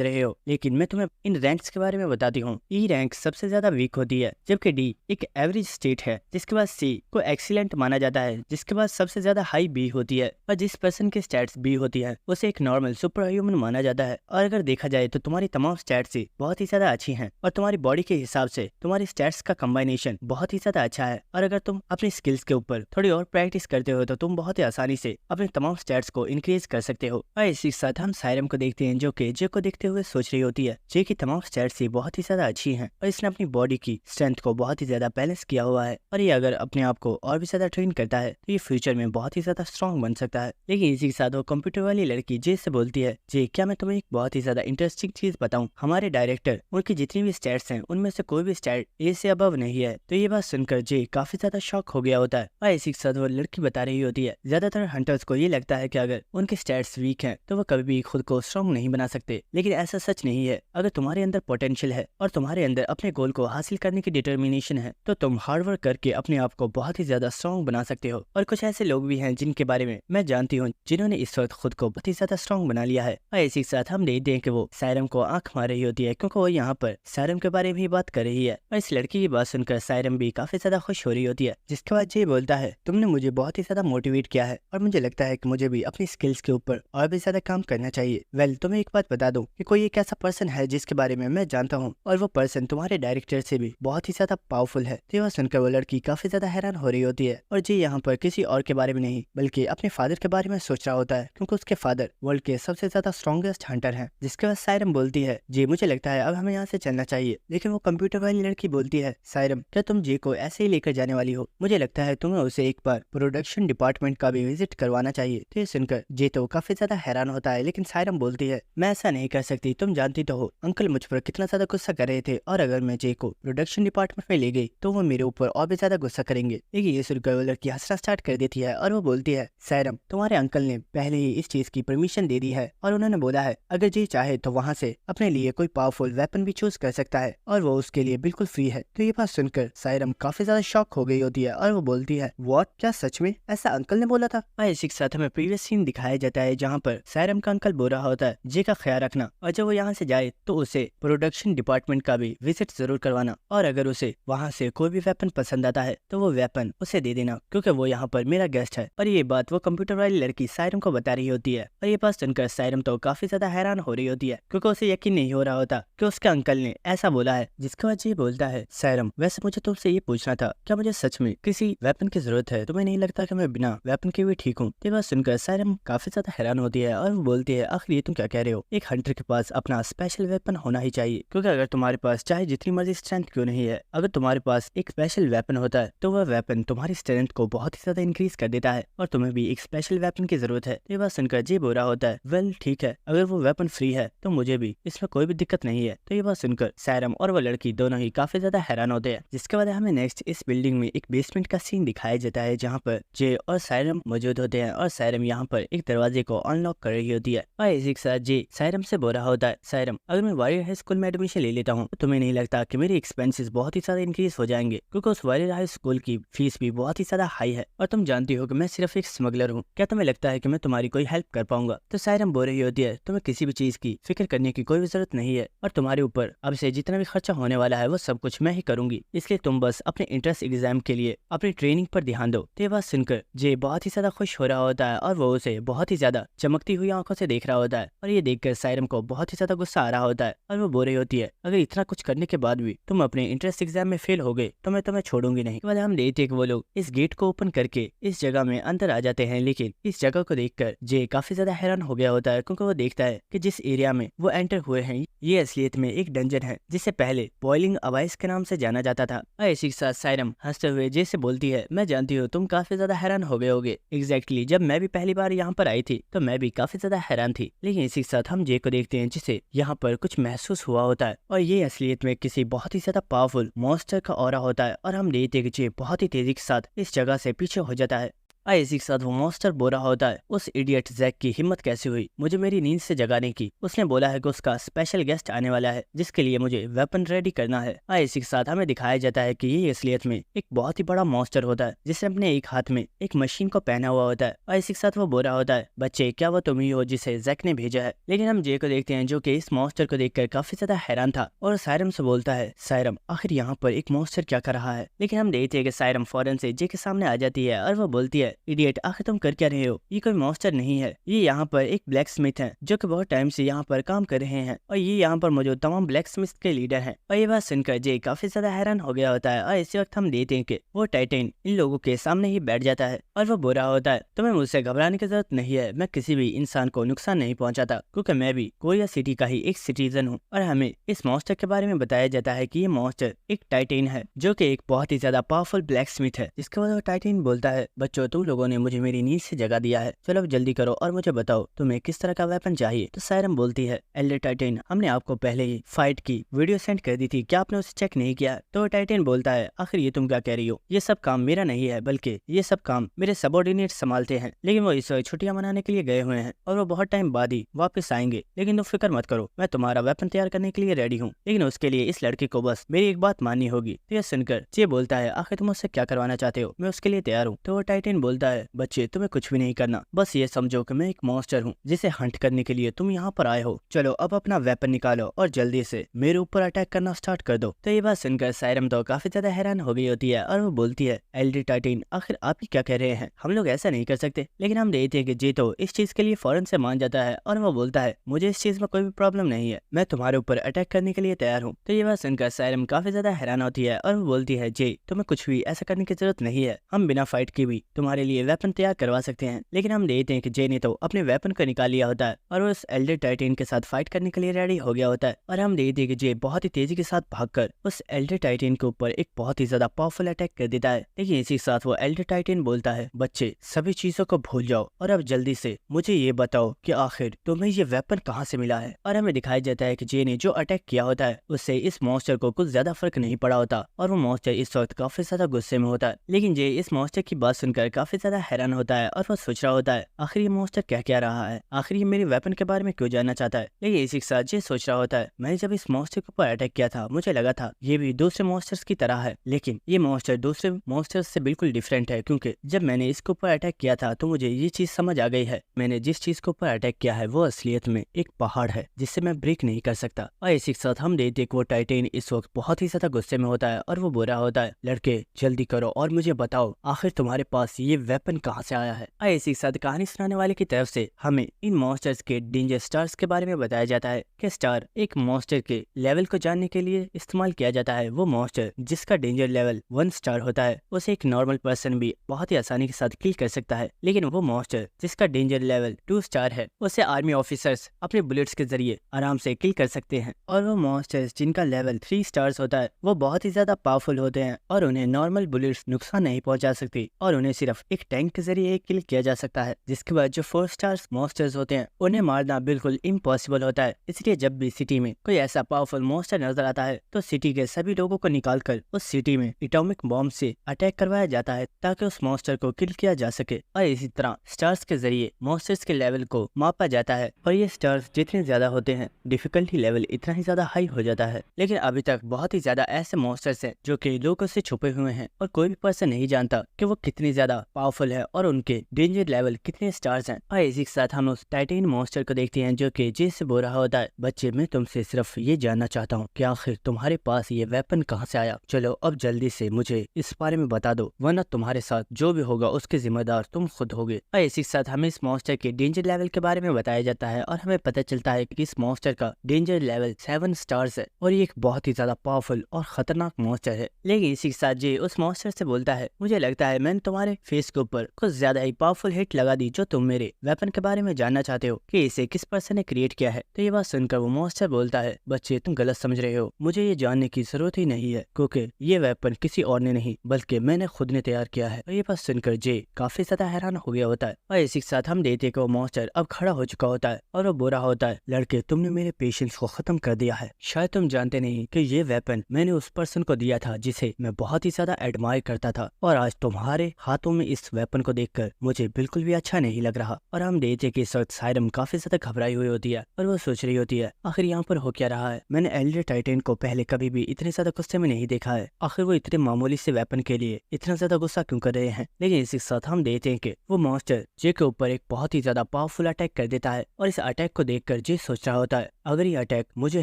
रहे हो, लेकिन मैं तुम्हें इन रैंक्स के बारे में बताती हूँ। ई रैंक सबसे ज्यादा वीक होती है, जबकि डी एक एवरेज स्टेट है, जिसके बाद सी को एक्सीलेंट माना जाता है, जिसके बाद सबसे ज्यादा हाई बी होती है और जिस पर्सन की स्टैट्स बी होती है उसे एक नॉर्मल सुपर ह्यूमन माना जाता है। और अगर देखा जाए तो तुम्हारी तमाम स्टैट्स ही बहुत ही ज्यादा अच्छी हैं और तुम्हारी बॉडी के हिसाब से तुम्हारी स्टैट्स का कॉम्बिनेशन बहुत ही ज्यादा अच्छा है। और अगर तुम अपनी स्किल्स के ऊपर थोड़ी और प्रैक्टिस करते हो तो तुम बहुत ही आसानी से अपने तमाम स्टैट्स को इंक्रीज कर सकते हो। और इसी साथ हम सायरम को देखते हैं जो कि जे को देखते हुए सोच रही होती है जे की तमाम स्टैट्स ही बहुत ही ज्यादा अच्छी हैं और इसने अपनी बॉडी की स्ट्रेंथ को बहुत ही ज्यादा बैलेंस किया हुआ है और ये अगर अपने आप को और भी ज्यादा ट्रेन करता है तो ये फ्यूचर में बहुत ही ज्यादा स्ट्रॉन्ग बन सकता है। लेकिन इसी के साथ वो कंप्यूटर वाली लड़की जे से बोलती है जे क्या मैं तुम्हें एक बहुत ही ज्यादा इंटरेस्टिंग चीज बताऊं, हमारे डायरेक्टर उनकी जितनी भी स्टैट्स हैं उनमें से कोई भी स्टैट ए से अबव नहीं है। तो ये बात सुनकर जे काफी ज्यादा शॉक हो गया होता है और इसी के साथ वो लड़की बता रही होती है ज्यादातर हंटर्स को ये लगता है कि अगर उनके स्टैट्स वीक हैं तो वो कभी भी खुद को स्ट्रॉन्ग नहीं बना सकते, लेकिन ऐसा सच नहीं है। अगर तुम्हारे अंदर पोटेंशियल है और तुम्हारे अंदर अपने गोल को हासिल करने की डिटर्मिनेशन है तो तुम हार्डवर्क करके अपने आप को बहुत ही ज्यादा स्ट्रॉन्ग बना सकते हो। और कुछ ऐसे लोग भी हैं जिनके बारे में मैं जानती हूँ जिन्होंने इस वक्त खुद को बहुत ही ज्यादा स्ट्रॉन्ग बना लिया है। और इसी के साथ हम देखते हैं कि वो सायरम को आंख मार रही होती है क्योंकि वो यहाँ पर सायरम के बारे में ही बात कर रही है और इस लड़की की बात सुनकर सायरम भी काफी ज्यादा खुश हो रही होती है। जिसके बाद ये बोलता है तुमने मुझे बहुत ही ज्यादा मोटिवेट किया है और मुझे लगता है कि मुझे भी अपनी स्किल्स के ऊपर और भी ज्यादा काम करना चाहिए। वेल तुम्हें एक बात बता दूं कि कोई एक ऐसा पर्सन है जिसके बारे में मैं जानता हूँ और वो पर्सन तुम्हारे डायरेक्टर से भी बहुत ही ज्यादा पावरफुल है। तो वह सुनकर वो लड़की काफी ज्यादा हैरान हो रही होती है और जी यहाँ पर किसी और के बारे में नहीं बल्कि अपने फादर के बारे में सोच रहा होता है क्योंकि उसके फादर वर्ल्ड के सबसे ज्यादा स्ट्रॉन्गेस्ट हंटर हैं। जिसके बाद सायरम बोलती है जी मुझे लगता है अब हमें यहाँ से चलना चाहिए। लेकिन वो कंप्यूटर वाली लड़की बोलती है सायरम क्या तुम जे को ऐसे ही लेकर जाने वाली हो, मुझे लगता है तुम्हें उसे एक बार प्रोडक्शन डिपार्टमेंट का भी विजिट करवाना चाहिए। तो ये सुनकर जे तो काफी ज्यादा हैरान होता है, लेकिन सायरम बोलती है मैं ऐसा नहीं कर सकती, तुम जानती तो हो अंकल मुझ पर कितना ज्यादा गुस्सा कर रहे थे और अगर मैं जे को प्रोडक्शन डिपार्टमेंट में ले गई तो वो मेरे ऊपर और भी ज्यादा गुस्सा करेंगे। लेकिन ये सुनकर वो लड़की हंसना स्टार्ट कर देती है और वो बोलती है सायरम तुम्हारे अंकल ने पहले ही इस चीज की परमिशन दे दी है और उन्होंने बोला है अगर जे चाहे तो वहाँ से अपने लिए कोई पावरफुल वेपन भी चूज कर सकता है और वो उसके लिए बिल्कुल फ्री है। तो ये बात सुनकर सायरम काफी ज्यादा शॉक हो गई होती है और वो बोलती है व्हाट, क्या सच में ऐसा अंकल ने बोला था। और इसी के साथ हमें प्रीवियस सीन दिखाया जाता है जहाँ पर सायरम का अंकल बोल रहा होता है जे का ख्याल रखना और जब वो यहाँ से जाए तो उसे प्रोडक्शन डिपार्टमेंट का भी विजिट जरूर करवाना और अगर उसे वहाँ से कोई भी वेपन पसंद आता है तो वो वेपन उसे दे देना क्योंकि वो यहाँ पर मेरा गेस्ट है। और ये बात वो कंप्यूटर वाली लड़की सायरम को बता रही होती है और ये बात सुनकर सायरम तो काफी ज्यादा हैरान हो रही होती है क्योंकि उसे यकीन नहीं हो रहा होता कि उसके अंकल ने ऐसा बोला है। जिसके बाद ये बोलता है सायरम वैसे मुझे तुमसे ये पूछना था क्या मुझे सच में किसी वेपन की जरूरत है, तुम्हें नहीं लगता कि मैं बिना वेपन के भी ठीक हूँ। ये बात सुनकर सायरम काफी ज्यादा हैरान होती है और वो बोलती है आखिर ये तुम क्या कह रहे हो, एक हंटर के पास अपना स्पेशल वेपन होना ही चाहिए क्योंकि अगर तुम्हारे पास चाहे जितनी मर्जी स्ट्रेंथ क्यों नहीं है अगर तुम्हारे पास एक स्पेशल वेपन होता है तो वह वेपन तुम्हारी स्ट्रेंथ को बहुत ही ज्यादा इंक्रीज कर देता है और तुम्हें भी एक स्पेशल वेपन की जरूरत है। ये बात सुनकर जी बोल रहा होता है वेल ठीक है अगर वो वेपन फ्री है तो मुझे भी इसमें कोई भी दिक्कत नहीं है। तो ये बात सुनकर सायरम और वो लड़की दोनों ही काफी ज्यादा हैरान होते हैं। जिसके बाद हमें नेक्स्ट इस बिल्डिंग में एक बेसमेंट का सीन दिखाया जाता है जहाँ पर जे और सायरम मौजूद होते हैं और सायरम यहाँ पर एक दरवाजे को अनलॉक कर रही होती है और इसी के साथ जे सायरम से बोल रहा होता है सायरम अगर मैं वॉरियर हाई स्कूल में एडमिशन ले लेता हूँ तो तुम्हें नहीं लगता कि मेरे एक्सपेंसेस बहुत ही ज्यादा इंक्रीज हो जाएंगे क्योंकि उस वॉरियर हाई स्कूल की फीस भी बहुत ही ज्यादा हाई है और तुम जानती हो कि मैं सिर्फ एक स्मगलर हूँ, क्या तुम्हें लगता है कि मैं तुम्हारी कोई हेल्प कर पाऊंगा। तो सायरम बोल रही होती है तुम्हें किसी भी चीज की फिक्र करने की कोई भी जरूरत नहीं है और तुम्हारे ऊपर अब से जितना भी खर्चा होने वाला है वो सब कुछ मैं ही करूंगी, इसलिए तुम बस अपने इंट्रेंस एग्जाम के लिए अपनी ट्रेनिंग पर ध्यान दो। तो ये बात सुनकर जे बहुत ही ज्यादा खुश हो रहा होता है और वो उसे बहुत ही ज्यादा चमकती हुई आंखों से देख रहा होता है और ये देखकर सायरम को बहुत ही ज्यादा गुस्सा आ रहा होता है और वो बोल रही होती है अगर इतना कुछ करने के बाद भी तुम अपने इंट्रेंस एग्जाम में फेल हो गए तो तो मैं तुम्हें छोड़ूंगी नहीं। बाद हम देखते कि वो लोग इस गेट को ओपन करके इस जगह में अंदर आ जाते हैं, लेकिन इस जगह को देखकर जे काफी ज्यादा हैरान हो गया होता है, क्योंकि वो देखता है कि जिस एरिया में वो एंटर हुए हैं ये असलियत में एक डंजन है जिसे पहले बॉइलिंग अवाइस के नाम से जाना जाता था। और इसी के साथ सायरम हंसते हुए जे से बोलती है, मैं जानती हूँ तुम काफी ज्यादा हैरान हो गए होगे। एग्जैक्टली जब मैं भी पहली बार यहाँ पर आई थी तो मैं भी काफी ज्यादा हैरान थी, लेकिन इसी के साथ हम जे को देखते हैं जिसे यहाँ पर कुछ महसूस हुआ होता है और ये असलियत में किसी बहुत ही ज्यादा पावरफुल मॉन्स्टर का ऑरा होता है। और हम देखते हैं कि जे बहुत ही तेजी के साथ इस जगह से पीछे हो जाता है। इसी के साथ वो मॉन्स्टर बोल रहा होता है, उस इडियट जैक की हिम्मत कैसे हुई मुझे मेरी नींद से जगाने की। उसने बोला है कि उसका स्पेशल गेस्ट आने वाला है जिसके लिए मुझे वेपन रेडी करना है। इसी के साथ हमें दिखाया जाता है कि ये असलियत में एक बहुत ही बड़ा मॉन्स्टर होता है जिसने अपने एक हाथ में एक मशीन को पहना हुआ होता है। और इसी के साथ वो बोल रहा होता है, बच्चे क्या वो तुम ही हो जिसे जैक ने भेजा है। लेकिन हम जे को देखते हैं जो कि इस मॉन्स्टर को देखकर काफी ज्यादा हैरान था और सायरम से बोलता है, सायरम आखिर यहाँ पर एक मॉन्स्टर क्या कर रहा है। लेकिन हम देखते हैं कि सायरम फौरन से जे के सामने आ जाती है और वो बोलती है, इडियट आखिर तुम कर क्या रहे हो, ये कोई मॉन्स्टर नहीं है, ये यहाँ पर एक ब्लैक स्मिथ है जो कि बहुत टाइम से यहाँ पर काम कर रहे हैं और ये यहाँ पर मौजूद तमाम ब्लैक स्मिथ के लीडर हैं। और ये बात सुनकर जे काफी ज्यादा हैरान हो गया होता है और इसी वक्त हम देखते हैं कि वो टाइटन इन लोगों के सामने ही बैठ जाता है और वो बोल रहा होता है, तुम्हें मुझसे घबराने की जरूरत नहीं है, मैं किसी भी इंसान को नुकसान नहीं पहुंचाता क्योंकि मैं भी कोरिया सिटी का ही एक सिटीजन हूँ। और हमें इस मॉन्स्टर के बारे में बताया जाता है कि ये मॉन्स्टर एक टाइटन है जो कि एक बहुत ही ज्यादा पावरफुल ब्लैक स्मिथ है। जिसके बाद टाइटन बोलता है, बच्चों तुम लोगों ने मुझे मेरी नींद से जगा दिया है, चलो अब जल्दी करो और मुझे बताओ तुम्हें किस तरह का वेपन चाहिए। तो सायरम बोलती है, एल्डर टाइटन हमने आपको पहले ही फाइट की वीडियो सेंड कर दी थी, क्या आपने उसे चेक नहीं किया। तो टाइटन बोलता है, आखिर ये तुम क्या कह रही हो, ये सब काम मेरा नहीं है बल्कि ये सब काम मेरे सबऑर्डिनेट संभालते हैं, लेकिन वो इस वक्त छुट्टियां मनाने के लिए गए हुए हैं और वो बहुत टाइम बाद ही वापस आएंगे। लेकिन तुम फिक्र मत करो, मैं तुम्हारा वेपन तैयार करने के लिए रेडी हूँ, लेकिन उसके लिए इस लड़के को बस मेरी एक बात माननी होगी। तो यह सुनकर जे बोलता है, आखिर तुम उससे क्या करवाना चाहते हो, मैं उसके लिए तैयार हूँ। तो टाइटन बोलता है, बच्चे तुम्हें कुछ भी नहीं करना, बस ये समझो कि मैं एक मॉन्स्टर हूँ जिसे हंट करने के लिए तुम यहाँ पर आए हो। चलो अब अपना वेपन निकालो और जल्दी से मेरे ऊपर अटैक करना स्टार्ट कर दो। तो ये बात सुनकर सायरम तो काफी ज्यादा हैरान हो गई होती है और वो बोलती है, एल्डर टाइटन आखिर आप ही क्या कह रहे हैं, हम लोग ऐसा नहीं कर सकते। लेकिन हम देखते हैं कि जे तो इस चीज के लिए फौरन से मान जाता है और वो बोलता है, मुझे इस चीज में कोई भी प्रॉब्लम नहीं है, मैं तुम्हारे ऊपर अटैक करने के लिए तैयार हूँ। तो ये बात सुनकर सायरम काफी ज्यादा हैरान होती है और वो बोलती है, जे तुम्हें कुछ भी ऐसा करने की जरूरत नहीं है, हम बिना फाइट के भी तुम्हारे लिए वेपन तैयार करवा सकते हैं। लेकिन हम देखते हैं कि जे ने तो अपने वेपन को निकाल लिया होता है और वो उस एल्डर टाइटन के साथ फाइट करने के लिए रेडी हो गया होता है। और हम देखते हैं कि जे बहुत ही तेजी के साथ भागकर उस एल्डर टाइटन के ऊपर एक बहुत ही ज्यादा पावरफुल अटैक कर देता है। लेकिन इसी के साथ वो एल्डर टाइटन बोलता है, बच्चे सभी चीजों को भूल जाओ और अब जल्दी से मुझे ये बताओ कि आखिर तुम्हें ये वेपन कहाँ से मिला है। और हमें दिखाया जाता है कि जे ने जो अटैक किया होता है उससे इस मॉन्स्टर को कुछ ज्यादा फर्क नहीं पड़ा होता और वो मॉन्स्टर इस वक्त काफी ज्यादा गुस्से में होता है। लेकिन जे इस मॉन्स्टर की बात सुनकर काफी ज्यादा हैरान होता है और वो सोच रहा होता है, आखिर ये मॉन्स्टर क्या रहा है, आखिर ये मेरे वेपन के बारे में क्यों जानना चाहता है। लेकिन इसी के साथ ये सोच रहा होता है, मैंने जब इस मॉन्स्टर के ऊपर अटैक किया था मुझे लगा था ये भी दूसरे मॉन्स्टर्स की तरह है, लेकिन ये मॉन्स्टर दूसरे मॉन्स्टर्स से बिल्कुल डिफरेंट है, क्योंकि जब मैंने इसके ऊपर अटैक किया था तो मुझे ये चीज समझ आ गई है, मैंने जिस चीज के ऊपर अटैक किया है वो असलियत में एक पहाड़ है जिससे मैं ब्रेक नहीं कर सकता। और इसी के साथ हम देखते वो टाइटन इस वक्त बहुत ही ज्यादा गुस्से में होता है और वो बोल रहा होता है, लड़के जल्दी करो और मुझे बताओ आखिर तुम्हारे पास ये वेपन कहाँ से आया है। और इसी के साथ कहानी सुनाने वाले की तरफ से हमें इन मॉन्स्टर्स के डेंजर स्टार्स के बारे में बताया जाता है कि स्टार एक मॉन्स्टर के लेवल को जानने के लिए इस्तेमाल किया जाता है। वो मॉन्स्टर जिसका डेंजर लेवल 1 स्टार होता है उसे एक नॉर्मल पर्सन भी बहुत ही आसानी के साथ किल कर सकता है, लेकिन वो मॉन्स्टर जिसका डेंजर लेवल 2 स्टार है उसे आर्मी ऑफिसर्स अपने बुलेट्स के जरिए आराम से किल कर सकते हैं। और वो मॉन्स्टर्स जिनका लेवल 3 स्टार्स होता है वो बहुत ही ज्यादा पावरफुल होते हैं और उन्हें नॉर्मल बुलेट्स नुकसान नहीं पहुंचा सकती और उन्हें सिर्फ एक टैंक के जरिए किल किया जा सकता है। जिसके बाद जो 4 स्टार्स मॉन्स्टर्स होते हैं उन्हें मारना बिल्कुल इम्पॉसिबल होता है। इसलिए जब भी सिटी में कोई ऐसा पावरफुल मॉन्स्टर नजर आता है तो सिटी के सभी लोगों को निकालकर उस सिटी में एटॉमिक बॉम्ब से अटैक करवाया जाता है ताकि उस मॉन्स्टर को किल किया जा सके। और इसी तरह स्टार्स के जरिए मॉन्स्टर्स के लेवल को मापा जाता है और ये स्टार्स जितने ज्यादा होते हैं डिफिकल्टी लेवल इतना ही ज्यादा हाई हो जाता है। लेकिन अभी तक बहुत ही ज्यादा ऐसे मॉन्स्टर्स हैं जो कि लोगों से छुपे हुए हैं और कोई भी पर्सन नहीं जानता कि वो कितनी ज्यादा पावरफुल है और उनके डेंजर लेवल कितने स्टार्स हैं। और इसी के साथ हम उस टाइटेन मॉन्स्टर को देखते हैं जो कि जे से बोल रहा होता है, बच्चे मैं तुमसे सिर्फ ये जानना चाहता हूँ कि आखिर तुम्हारे पास ये वेपन कहाँ से आया। चलो अब जल्दी से मुझे इस बारे में बता दो, वरना तुम्हारे साथ जो भी होगा उसके जिम्मेदार तुम खुद होगे। और इसी के साथ हमें इस मॉन्स्टर के डेंजर लेवल के बारे में बताया जाता है और हमें पता चलता है कि इस मॉन्स्टर का डेंजर लेवल 7 स्टार्स है और ये एक बहुत ही ज्यादा पावरफुल और खतरनाक मॉन्स्टर है। लेकिन इसी के साथ जे उस मॉन्स्टर से बोलता है, मुझे लगता है मैंने तुम्हारे फेस के ऊपर कुछ ज्यादा ही पावरफुल हिट लगा दी जो तुम मेरे वेपन के बारे में जानना चाहते हो कि इसे किस पर्सन ने क्रिएट किया है। तो ये बात सुनकर वो मॉन्स्टर बोलता है, बच्चे तुम गलत समझ रहे हो, मुझे ये जानने की जरूरत ही नहीं है क्योंकि ये वेपन किसी और ने नहीं बल्कि मैंने खुद ने तैयार किया है। और ये बात सुनकर जे काफी ज्यादा हैरान हो गया होता है। और इसी के साथ हम देखते हैं कि वो मॉन्स्टर अब खड़ा हो चुका होता है और वो बोल रहा होता है, लड़के तुमने मेरे पेशेंस को खत्म कर दिया है। शायद तुम जानते नहीं कि ये वेपन मैंने उस पर्सन को दिया था जिसे मैं बहुत ही ज्यादा एडमायर करता था और आज तुम्हारे हाथों में इस वेपन को देखकर मुझे बिल्कुल भी अच्छा नहीं लग रहा। और हम देखते हैं कि इस वक्त सायरम काफी ज्यादा घबराई हुई होती है और वो सोच रही होती है, आखिर यहाँ पर हो क्या रहा है। मैंने एल्डर टाइटन को पहले कभी भी इतने ज्यादा गुस्से में नहीं देखा है, आखिर वो इतने मामूली से वेपन के लिए इतना ज्यादा गुस्सा क्यों कर रहे हैं। लेकिन इसी के साथ हम देखते हैं कि वो मॉन्स्टर जे के ऊपर एक बहुत ही ज्यादा पावरफुल अटैक कर देता है और इस अटैक को देखकर जे सोच रहा होता है, अगर ये अटैक मुझे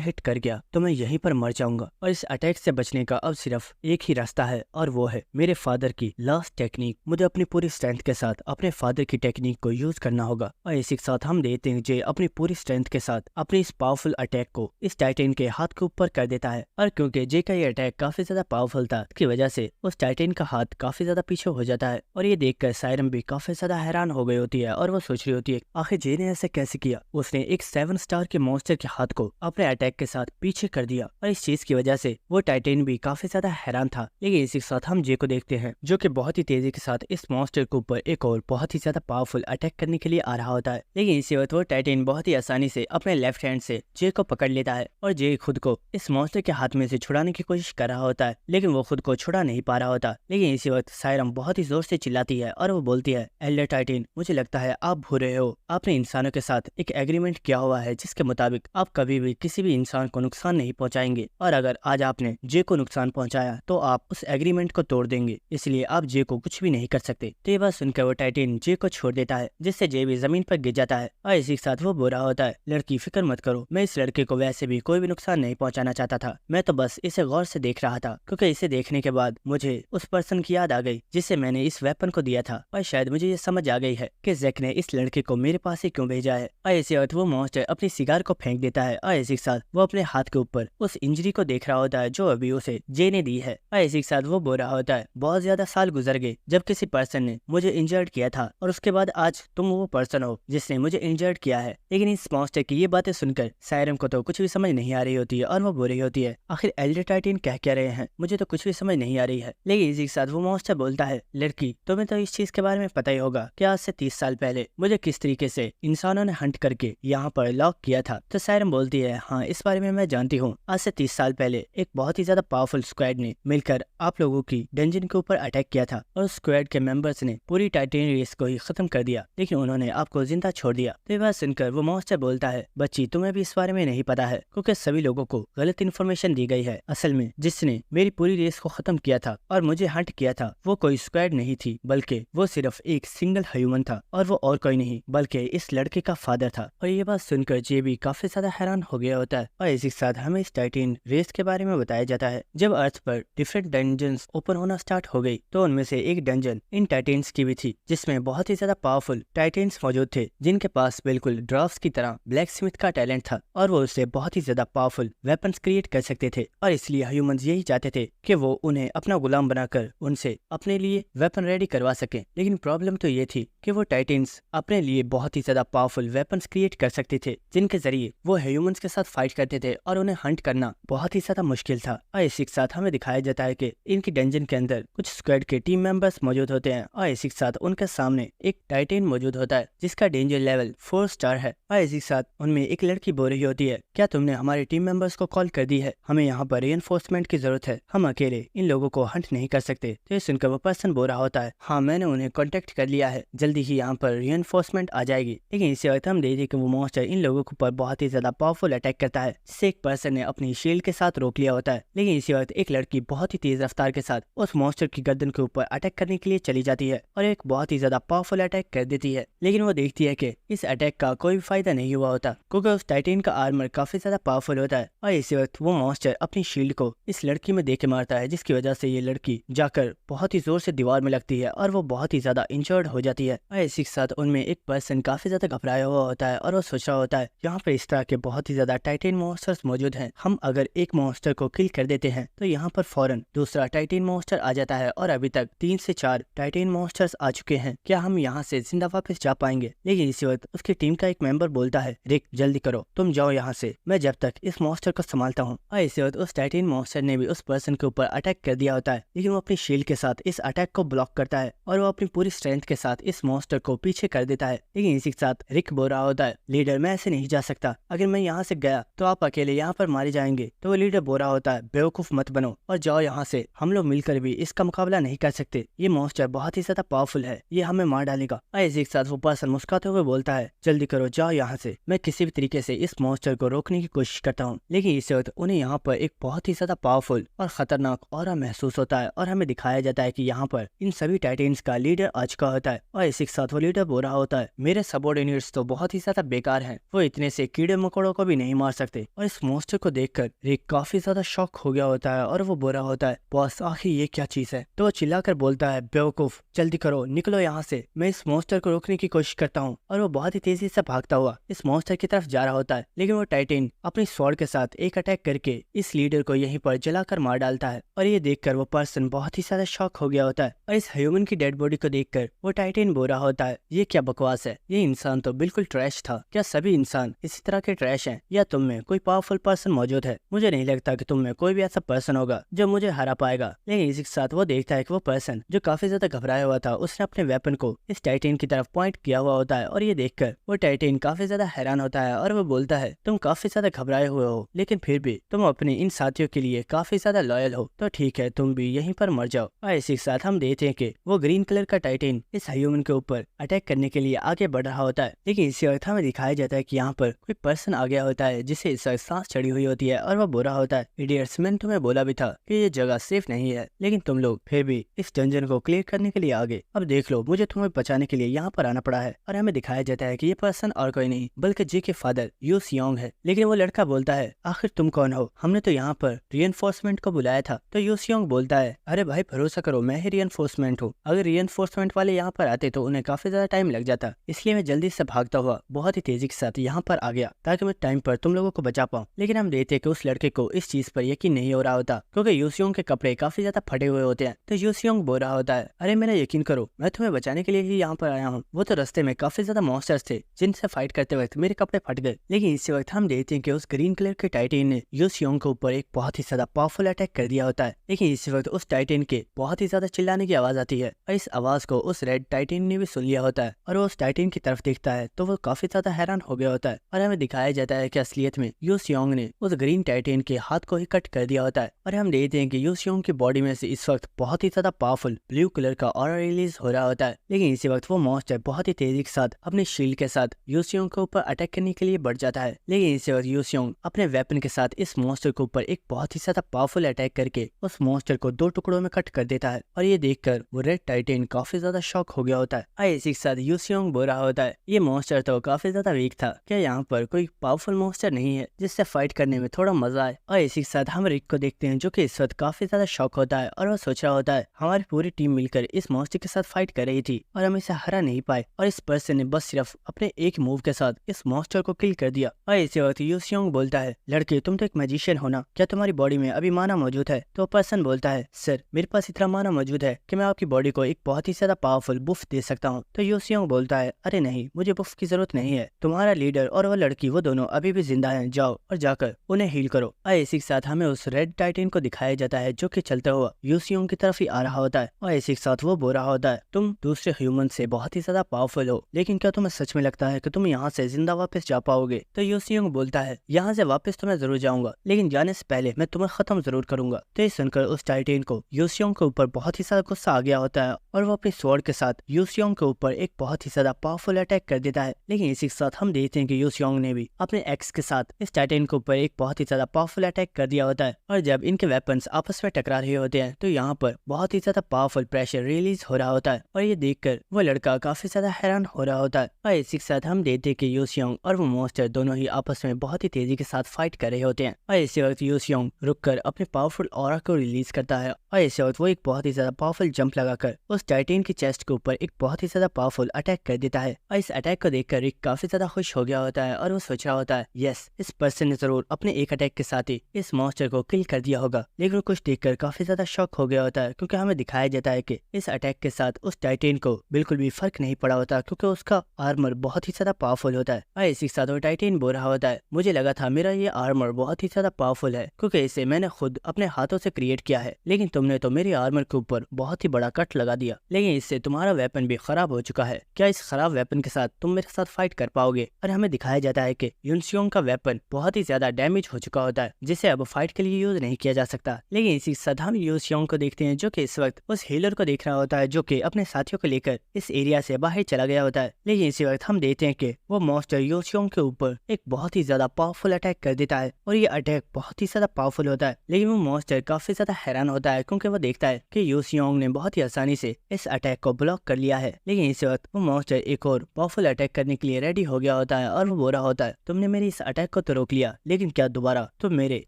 हिट कर गया तो मैं यहीं पर मर जाऊंगा और इस अटैक से बचने का अब सिर्फ एक ही रास्ता है और वो है मेरे फादर की लास्ट टेक्निक। मुझे अपनी पूरी स्ट्रेंथ के साथ अपने फादर की टेक्निक को यूज करना होगा। और इसी के साथ हम देखते हैं जे अपनी पूरी स्ट्रेंथ के साथ अपनी इस पावरफुल अटैक को इस टाइटन के हाथ के ऊपर कर देता है। और क्योंकि जे का ये अटैक काफी ज्यादा पावरफुल था, इसकी वजह से उस टाइटन का हाथ काफी ज्यादा पीछे हो जाता है। और ये देखकर सायरम भी काफी ज्यादा हैरान हो गई होती है और वो सोच रही होती है, आखिर जे ने ऐसे कैसे किया। उसने एक 7 स्टार के मॉन्स्टर के हाथ को अपने अटैक के साथ पीछे कर दिया और इस चीज की वजह से वो टाइटन भी काफी ज्यादा हैरान था। लेकिन इसी के साथ हम जे को देखते हैं जो कि बहुत ही तेजी के साथ इस मॉन्स्टर के ऊपर एक और बहुत ही ज्यादा पावरफुल अटैक करने के लिए आ रहा होता है। लेकिन इसी वक्त वो टाइटन बहुत ही आसानी से अपने लेफ्ट हैंड से जे को पकड़ लेता है और जे खुद को इस मॉन्स्टर के हाथ में से छुड़ाने की कोशिश कर रहा होता है, लेकिन वो खुद को छुड़ा नहीं पा रहा होता। लेकिन इसी वक्त सायरम बहुत ही जोर से चिल्लाती है और वो बोलती है, एल्डर टाइटन मुझे लगता है आप भूल रहे हो, आपने इंसानों के साथ एक एग्रीमेंट किया हुआ है जिसके मुताबिक आप कभी भी किसी भी इंसान को नुकसान नहीं पहुंचाएंगे और अगर आज आपने जे को नुकसान पहुंचाया तो आप उस एग्रीमेंट को तोड़ देंगे, इसलिए आप जे को कुछ भी नहीं कर सकते। तो ये बात सुनकर वो टाइटन जे को छोड़ देता है जिससे जे भी जमीन पर गिर जाता है। और इसी के साथ वो बोल रहा होता है, लड़की फिक्र मत करो, मैं इस लड़के को वैसे भी कोई भी नुकसान नहीं पहुंचाना चाहता था, मैं तो बस इसे गौर से देख रहा था क्योंकि इसे देखने के बाद मुझे उस पर्सन की याद आ गई जिसे मैंने इस वेपन को दिया था और शायद मुझे ये समझ आ गई है कि जैक ने इस लड़के को मेरे पास ही क्यों भेजा है। और इसी वक्त वो मॉन्स्टर अपनी सिगार को फेंक देता है और इसी के साथ वो अपने हाथ के ऊपर उस इंजरी को देख रहा होता है जो अभी उसे जे ने दी है। और इसी के साथ वो बोल रहा होता है, बहुत ज्यादा साल गुजर गए जब किसी पर्सन ने मुझे इंजर्ड किया था और उसके बाद आज तुम वो पर्सन हो जिसने मुझे इंजर्ड किया है। लेकिन इस मॉन्स्टर की ये बातें सुनकर सायरम को तो कुछ भी समझ नहीं आ रही होती है और वो बोल रही होती है, आखिर एल्डर टाइटन कह क्या रहे हैं, मुझे तो कुछ भी समझ नहीं आ रही है। लेकिन इसी के साथ वो मॉन्स्टर बोलता है, लड़की तुम्हें तो इस चीज के बारे में पता ही होगा कि आज से 30 साल पहले मुझे किस तरीके से इंसानों ने हंट करके यहाँ पर लॉक किया था। तो सायरम बोलती है, हाँ इस बारे में मैं जानती हूँ, आज से 30 साल पहले एक बहुत ही ज्यादा पावरफुल स्क्वाड ने मिलकर आप लोगों की डंजन के ऊपर अटैक किया था और उस स्क्वाड के मेंबर्स ने पूरी टाइटन रेस को ही खत्म कर दिया, लेकिन उन्होंने आपको जिंदा छोड़ दिया। तो ये बात सुनकर वो मॉन्स्टर बोलता है, बच्ची तुम्हें भी इस बारे में नहीं पता है क्योंकि सभी लोगों को गलत इन्फॉर्मेशन दी गई है। असल में जिसने मेरी पूरी रेस को खत्म किया था और मुझे हंट किया था वो कोई स्क्वाड नहीं थी, बल्कि वो सिर्फ एक सिंगल ह्यूमन था और वो और कोई नहीं बल्कि इस लड़के का फादर था। और ये बात सुनकर जे भी काफी ज्यादा हैरान हो गया होता है। और इसी के साथ हमें इस टाइटन रेस के बारे में बताया जाता है। जब अर्थ पर डिफरेंट डंजन्स ओपन होना स्टार्ट हो गई तो उनमें से एक डंजन इन टाइटन्स की भी थी जिसमें बहुत ही ज्यादा पावरफुल टाइटन्स मौजूद थे जिनके पास बिल्कुल ड्राफ्ट्स की तरह ब्लैक स्मिथ का टैलेंट था और वो उससे बहुत ही ज्यादा पावरफुल वेपन्स क्रिएट कर सकते थे। और इसलिए ह्यूमंस यही चाहते थे कि वो उन्हें अपना गुलाम बनाकर उनसे अपने लिए वेपन रेडी करवा सके। लेकिन प्रॉब्लम तो ये थी कि वो टाइटन्स अपने लिए बहुत ही ज्यादा पावरफुल वेपन्स क्रिएट कर सकते थे जिनके जरिए वो ह्यूमंस के साथ फाइट करते थे और उन्हें हंट करना बहुत ही ज्यादा मुश्किल था। और इसी के साथ हमें दिखाया जाता है कि इनकी डंजन के अंदर कुछ स्क्वाड के टीम मेंबर्स मौजूद होते हैं और इसी के साथ उनके सामने एक टाइटन मौजूद होता है जिसका डेंजर लेवल 4 स्टार है। और इसी के साथ उनमें एक लड़की बोल रही होती है, क्या तुमने हमारे टीम मेंबर्स को कॉल कर दी है, हमें यहाँ पर रीइंफोर्समेंट की जरूरत है, हम अकेले इन लोगों को हंट नहीं कर सकते। तो ये सुनकर वो पर्सन बोल रहा होता है, हाँ मैंने उन्हें कॉन्टेक्ट कर लिया है, जल्दी ही यहाँ पर रीइंफोर्समेंट आ जाएगी। लेकिन इसी वक्त हम देखिए कि वो मॉन्स्टर इन लोगों के ऊपर बहुत ही ज्यादा पावरफुल अटैक करता है जिससे एक पर्सन ने अपनी शील्ड के साथ रोक लिया होता है। लेकिन इसी वक्त एक लड़की बहुत ही तेज रफ्तार के साथ उस मॉन्स्टर की गर्दन के ऊपर अटैक करने के लिए चली चली जाती है और एक बहुत ही ज्यादा पावरफुल अटैक कर देती है। लेकिन वो देखती है कि इस अटैक का कोई भी फायदा नहीं हुआ होता, क्योंकि उस टाइटेन का आर्मर काफी ज्यादा पावरफुल होता है। और इसी वक्त वो मॉन्स्टर अपनी शील्ड को इस लड़की में देके मारता है, जिसकी वजह से ये लड़की जाकर बहुत ही जोर से दीवार में लगती है और वो बहुत ही ज्यादा इंजर्ड हो जाती है। और इसी के साथ उनमें एक पर्सन काफी ज्यादा घबराया हुआ होता है और वो सोच रहा होता है यहाँ पर इस तरह के बहुत ही ज्यादा टाइटेन मॉन्स्टर्स मौजूद हैं, हम अगर एक मॉन्स्टर को किल कर देते हैं तो यहाँ पर फौरन दूसरा टाइटेन मॉन्स्टर आ जाता है और अभी तक 3 से 4 टाइटेन मॉन्स्टर्स आ चुके हैं, क्या हम यहाँ से जिंदा वापस जा पाएंगे? लेकिन इसी वक्त उसकी टीम का एक मेंबर बोलता है, रिक जल्दी करो, तुम जाओ यहाँ से, मैं जब तक इस मॉन्स्टर को संभालता हूँ। और इसी वक्त उस टाइटेन मॉन्स्टर ने भी उस पर्सन के ऊपर अटैक कर दिया होता है, लेकिन वो अपनी शील्ड के साथ इस अटैक को ब्लॉक करता है और वो अपनी पूरी स्ट्रेंथ के साथ इस मॉन्स्टर को पीछे कर देता है। लेकिन इसी के साथ रिक बोल रहा होता है, लीडर मैं ऐसे नहीं जा सकता, अगर मैं यहाँ से गया तो आप अकेले यहाँ पर मारे जाएंगे। तो वो लीडर बोल रहा होता है, बेवकूफ मत बनो और जाओ यहाँ से, हम लोग मिलकर भी इसका मुकाबला नहीं कर सकते, ये मॉन्स्टर बहुत ही ज्यादा पावरफुल है, ये हमें मार डालेगा। और इसी के साथ वो पर्सन मुस्कुराते हुए बोलता है, जल्दी करो जाओ यहाँ से, मैं किसी भी तरीके से इस मॉन्स्टर को रोकने की कोशिश करता हूँ। लेकिन इस वक्त उन्हें यहाँ पर एक बहुत ही ज्यादा पावरफुल और खतरनाक ऑरा महसूस होता है और हमें दिखाया जाता है कि यहाँ पर इन सभी टाइटेंस का लीडर आ चुका होता है। और इसी के साथ वो लीडर बोल रहा होता है, मेरे सबऑर्डिनेट्स तो बहुत ही ज्यादा बेकार हैं, वो इतने से कीड़े मकोड़ों को भी नहीं मार सकते। और इस मॉन्स्टर को देखकर रिक काफी ज्यादा शॉक हो गया होता है और वो बोल रहा होता है, बॉस आखिर ये क्या चीज है? तो वो चिल्लाकर बोलता है, बेवकूफ जल्दी करो, निकलो यहाँ से, मैं इस मॉन्स्टर को रोकने की कोशिश करता हूँ। और वो बहुत ही तेजी से भागता हुआ इस मॉन्स्टर की तरफ जा रहा होता है, लेकिन वो टाइटेन अपनी स्वॉर्ड के साथ एक अटैक करके इस लीडर को यहीं पर जलाकर मार डालता है। और ये देखकर वो पर्सन बहुत ही ज्यादा शॉक हो गया होता है और इस ह्यूमन की डेड बॉडी को देखकर वो टाइटेन बोल रहा होता है, ये क्या बकवास है, ये इंसान तो बिल्कुल ट्रैश था, क्या सभी इंसान इसी तरह के ट्रैश हैं या तुम में कोई पावरफुल पर्सन मौजूद है? मुझे नहीं लगता कि तुम में कोई भी ऐसा पर्सन होगा जो मुझे हरा पाएगा। लेकिन इसी के साथ वो देखता है कि वो पर्सन जो काफी ज्यादा घबराया हुआ था, उसने अपने वेपन को इस टाइटेन की तरफ पॉइंट किया हुआ होता है। और ये देखकर वो टाइटेन काफी ज्यादा हैरान होता है और वो बोलता है, तुम काफी ज्यादा घबराए हुए हो, लेकिन फिर भी तुम अपने इन साथियों के लिए काफी ज्यादा लॉयल हो, तो ठीक है तुम भी यहीं पर मर जाओ। और इसी के साथ हम देखते हैं कि वो ग्रीन कलर का टाइटेन इस ह्यूमन के ऊपर अटैक करने के लिए आगे बढ़ रहा होता है। लेकिन इसी वक्त हमें दिखाया जाता है कि यहाँ पर कोई पर्सन आ गया होता है जिसे इस वक्त सांस चढ़ी हुई होती है और वो बोल रहा होता है, इडियट्स मैंने तुम्हें बोला भी था कि ये जगह सेफ नहीं है, लेकिन तुम लोग फिर भी इस डंजन को क्लियर करने के लिए आगे, अब देख लो मुझे तुम्हें बचाने के लिए यहाँ पर आना पड़ा है। और हमें दिखाया जाता है कि ये पर्सन और कोई नहीं बल्कि जी के फादर यू सियोंग है। लेकिन वो लड़का बोलता है, आखिर तुम कौन हो, हमने तो यहाँ पर रीएनफोर्समेंट को बुलाया था। तो यू सियोंग बोलता है, अरे भाई भरोसा करो, मैं ही रीएनफोर्समेंट हूँ, अगर रीएनफोर्समेंट वाले यहाँ पर आते तो उन्हें काफी ज्यादा टाइम लग जाता, इसलिए मैं जल्दी से भागता हुआ बहुत ही तेजी के साथ यहाँ पर आ गया ताकि मैं टाइम पर तुम लोगों को बचा पाऊँ। लेकिन हम देखते हैं कि उस लड़के को इस चीज पर यकीन नहीं हो रहा होता, क्योंकि यू सियोंग के कपड़े काफी ज्यादा फटे हुए होते हैं। तो यू सियोंग बोल रहा होता है, अरे मेरा यकीन करो, मैं तुम्हें बचाने के लिए ही यहाँ पर आया हूँ, वो तो रास्ते में काफी ज्यादा मॉन्स्टर्स थे जिनसे फाइट करते वक्त मेरे कपड़े फट गए। लेकिन इसी वक्त हम देखते हैं कि उस ग्रीन कलर के टाइटेन ने यू सियोंग के ऊपर एक बहुत ही ज्यादा पावरफुल अटैक कर दिया होता है। लेकिन इसी वक्त उस टाइटेन के बहुत ही ज्यादा चिल्लाने की आवाज आती है और इस आवाज को उस रेड टाइटेन ने भी सुन लिया होता है और वो उस टाइटेन की तरफ देखता है तो वो काफी ज्यादा हैरान हो गया होता है। और हमें दिखाया जाता है कि असलियत में यू सियोंग ने उस ग्रीन टाइटेन के हाथ को ही कट कर दिया होता है। और हम देखते हैं कि यू सियोंग की बॉडी में से इस वक्त बहुत ही ज्यादा पावरफुल ब्लू कलर का ऑरा रिलीज हो रहा होता है। लेकिन इसी वक्त वो मॉन्स्टर बहुत ही तेजी के साथ अपने शील्ड के साथ यू सियोंग के ऊपर अटैक करने के लिए बढ़ जाता है। लेकिन इसी वक्त यू सियोंग अपने वेपन के साथ इस मॉन्स्टर के ऊपर एक बहुत ही ज्यादा पावरफुल अटैक करके उस मॉन्स्टर को 2 टुकड़ों में कट कर देता है। और ये देखकर वो रेड टाइटेन काफी ज्यादा शॉक हो गया होता है। इसी के साथ यू सियोंग बोल रहा होता है, ये मॉन्स्टर तो काफी ज्यादा वीक था, क्या यहाँ पर कोई पावरफुल मॉन्स्टर नहीं है जिससे फाइट करने में थोड़ा मजा आए? और इसी के साथ हम रिक को देखते हैं जो कि इस वक्त काफी ज्यादा शॉक होता है और वो सोच रहा होता है, हमारी पूरी टीम मिलकर इस मॉन्स्टर के साथ फाइट कर रही थी और हम इसे हरा नहीं पाए और इस पर्सन ने बस सिर्फ अपने एक मूव के साथ इस मॉन्स्टर को किल कर दिया। और इसी वक्त यू सियोंग बोलता है, लड़के तुम तो एक मैजिशियन हो ना, क्या तुम्हारी बॉडी में अभी माना मौजूद है? तो पर्सन बोलता है, सर मेरे पास इतना माना मौजूद है कि मैं आपकी बॉडी को एक बहुत ही ज्यादा पावरफुल बुफ दे सकता हूँ। तो यू सियोंग बोलता है, अरे नहीं, मुझे बुफ की जरूरत नहीं है, तुम्हारा लीडर और वो लड़की वो दोनों अभी भी जिंदा हैं, जाओ और जाकर उन्हें हील करो। और इसी के साथ हमें उस रेड टाइटेन को दिखाया जाता है जो कि चलता हुआ यू सियोंग की तरफ ही आ रहा होता है। और इसी के साथ वो बोल रहा होता है, तुम दूसरे ह्यूमन से बहुत ही ज्यादा पावरफुल हो, लेकिन क्या तुम्हें सच में लगता है कि तुम यहाँ से जिंदा वापस जा पाओगे? तो यू सियोंग बोलता है, यहाँ से वापस तो मैं जरूर जाऊंगा, लेकिन जाने से पहले मैं तुम्हें खत्म जरूर करूंगा। तो ये सुनकर उस टाइटेन को यू सियोंग के ऊपर बहुत ही ज्यादा गुस्सा आ गया होता है और वो अपनी स्वॉर्ड के साथ यू सियोंग के ऊपर एक बहुत ही ज्यादा पावरफुल अटैक कर देता है। लेकिन इसी के साथ हम देखते हैं कि यू सियोंग ने भी अपने एक्स के साथ इस टाइटेन के ऊपर एक बहुत ही ज्यादा पावरफुल अटैक कर दिया होता है। और जब इनके वेपन्स आपस में टकरा रहे होते हैं तो यहाँ पर बहुत ही ज्यादा पावरफुल प्रेशर रिलीज हो रहा होता है और ये देखकर वो लड़का काफी ज्यादा हैरान हो रहा होता है। और इसी के साथ हम देखते हैं कि यूसियोंग और वो मॉन्स्टर दोनों ही आपस में बहुत ही तेजी के साथ फाइट कर रहे होते हैं। और इसी वक्त यूसियोंग रुककर अपने पावरफुल ऑरा को रिलीज करता है और इसी वक्त वो एक बहुत ही ज्यादा पावरफुल जंप लगाकर उस टाइटेन की चेस्ट के ऊपर एक बहुत ही ज्यादा पावरफुल अटैक कर देता है। और इस अटैक को देखकर रिक काफी ज्यादा खुश हो गया होता है और वो सोच रहा होता है यस, इस पर्सन ने जरूर अपने एक अटैक के साथ ही इस मॉन्स्टर को किल कर दिया होगा। लेकिन वो कुछ देखकर काफी ज्यादा शॉक हो गया होता है क्योंकि हमें दिखाया जाता है कि इस अटैक के साथ उस टाइटेन को बिल्कुल भी फर्क नहीं पड़ा होता क्योंकि उसका आर्मर बहुत ही ज्यादा पावरफुल होता है। और इसी के साथ वो टाइटेन बोल रहा होता है मुझे लगा था मेरा ये आर्मर बहुत ही ज्यादा पावरफुल है क्योंकि इसे मैंने खुद अपने हाथों से क्रिएट किया है, लेकिन तुमने तो मेरे आर्मर के ऊपर बहुत ही बड़ा कट लगा दिया, लेकिन इससे तुम्हारा वेपन भी खराब हो चुका है। क्या इस खराब वेपन के साथ तुम मेरे साथ फाइट कर पाओगे? और हमें दिखाया जाता है कि यूनसियोंग का वेपन बहुत ही ज्यादा डैमेज हो चुका होता है जिसे अब फाइट के लिए यूज नहीं किया जा सकता। लेकिन इसी के साथ हम यूनसियोंग को देखते हैं जो कि इस वक्त उस हीलर को देख रहा होता है जो कि अपने साथियों को लेकर इस एरिया से बाहर चला गया होता है। लेकिन इसी वक्त हम देखते हैं कि वो मॉन्स्टर यूनसियोंग के ऊपर एक बहुत ही ज्यादा पावरफुल अटैक कर देता है और ये अटैक बहुत ही ज्यादा पावरफुल होता है। लेकिन वो मॉन्स्टर काफी ज्यादा हैरान होता है क्योंकि वो देखता है कि यूनसियोंग ने बहुत ही आसानी से इस अटैक को ब्लॉक कर लिया है। लेकिन इस वक्त वो मॉन्स्टर एक और पावरफुल अटैक करने के लिए रेडी हो गया होता है और वो बोल रहा होता है तुमने मेरे इस अटैक को तो रोक लिया, लेकिन क्या दोबारा तुम मेरे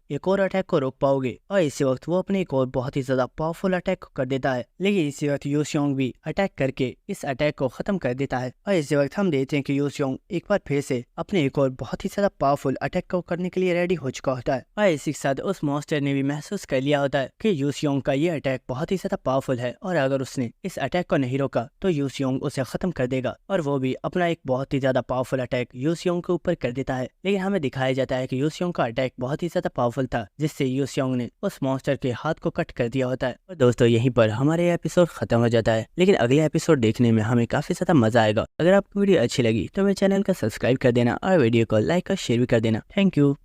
एक और अटैक को रोक पाओगे? और इसी वक्त वो अपने एक और बहुत ही ज्यादा पावरफुल अटैक कर देता है। लेकिन इसी वक्त यूनसियोंग भी अटैक करके इस अटैक को खत्म कर देता है। और इसी वक्त हम देखते हैं कि यूनसियोंग एक बार फिर से अपने एक और बहुत ही ज्यादा पावरफुल अटैक को करने के लिए रेडी हो चुका होता है। और इसी के साथ उस मॉन्स्टर ने भी महसूस कर लिया होता है कि यूनसियोंग का ये अटैक बहुत ही ज्यादा पावरफुल है और अगर उसने इस अटैक को नहीं रोका तो यूनसियोंग उसे खत्म कर देगा। और वो भी अपना एक बहुत ही ज्यादा पावरफुल अटैक यूनसियोंग के ऊपर कर देता है। लेकिन हमें दिखाया जाता है कि यूनसियोंग का अटैक बहुत ही ज्यादा पावरफुल था जिससे यूनसियोंग ने उस मॉन्स्टर के हाथ को कट कर दिया होता है। और दोस्तों यहीं पर हमारे एपिसोड खत्म हो जाता है, लेकिन अगले एपिसोड देखने में हमें काफी ज्यादा मजा आएगा। अगर आपको वीडियो अच्छी लगी तो मेरे चैनल को सब्सक्राइब कर देना और वीडियो को लाइक और शेयर भी कर देना। Thank you.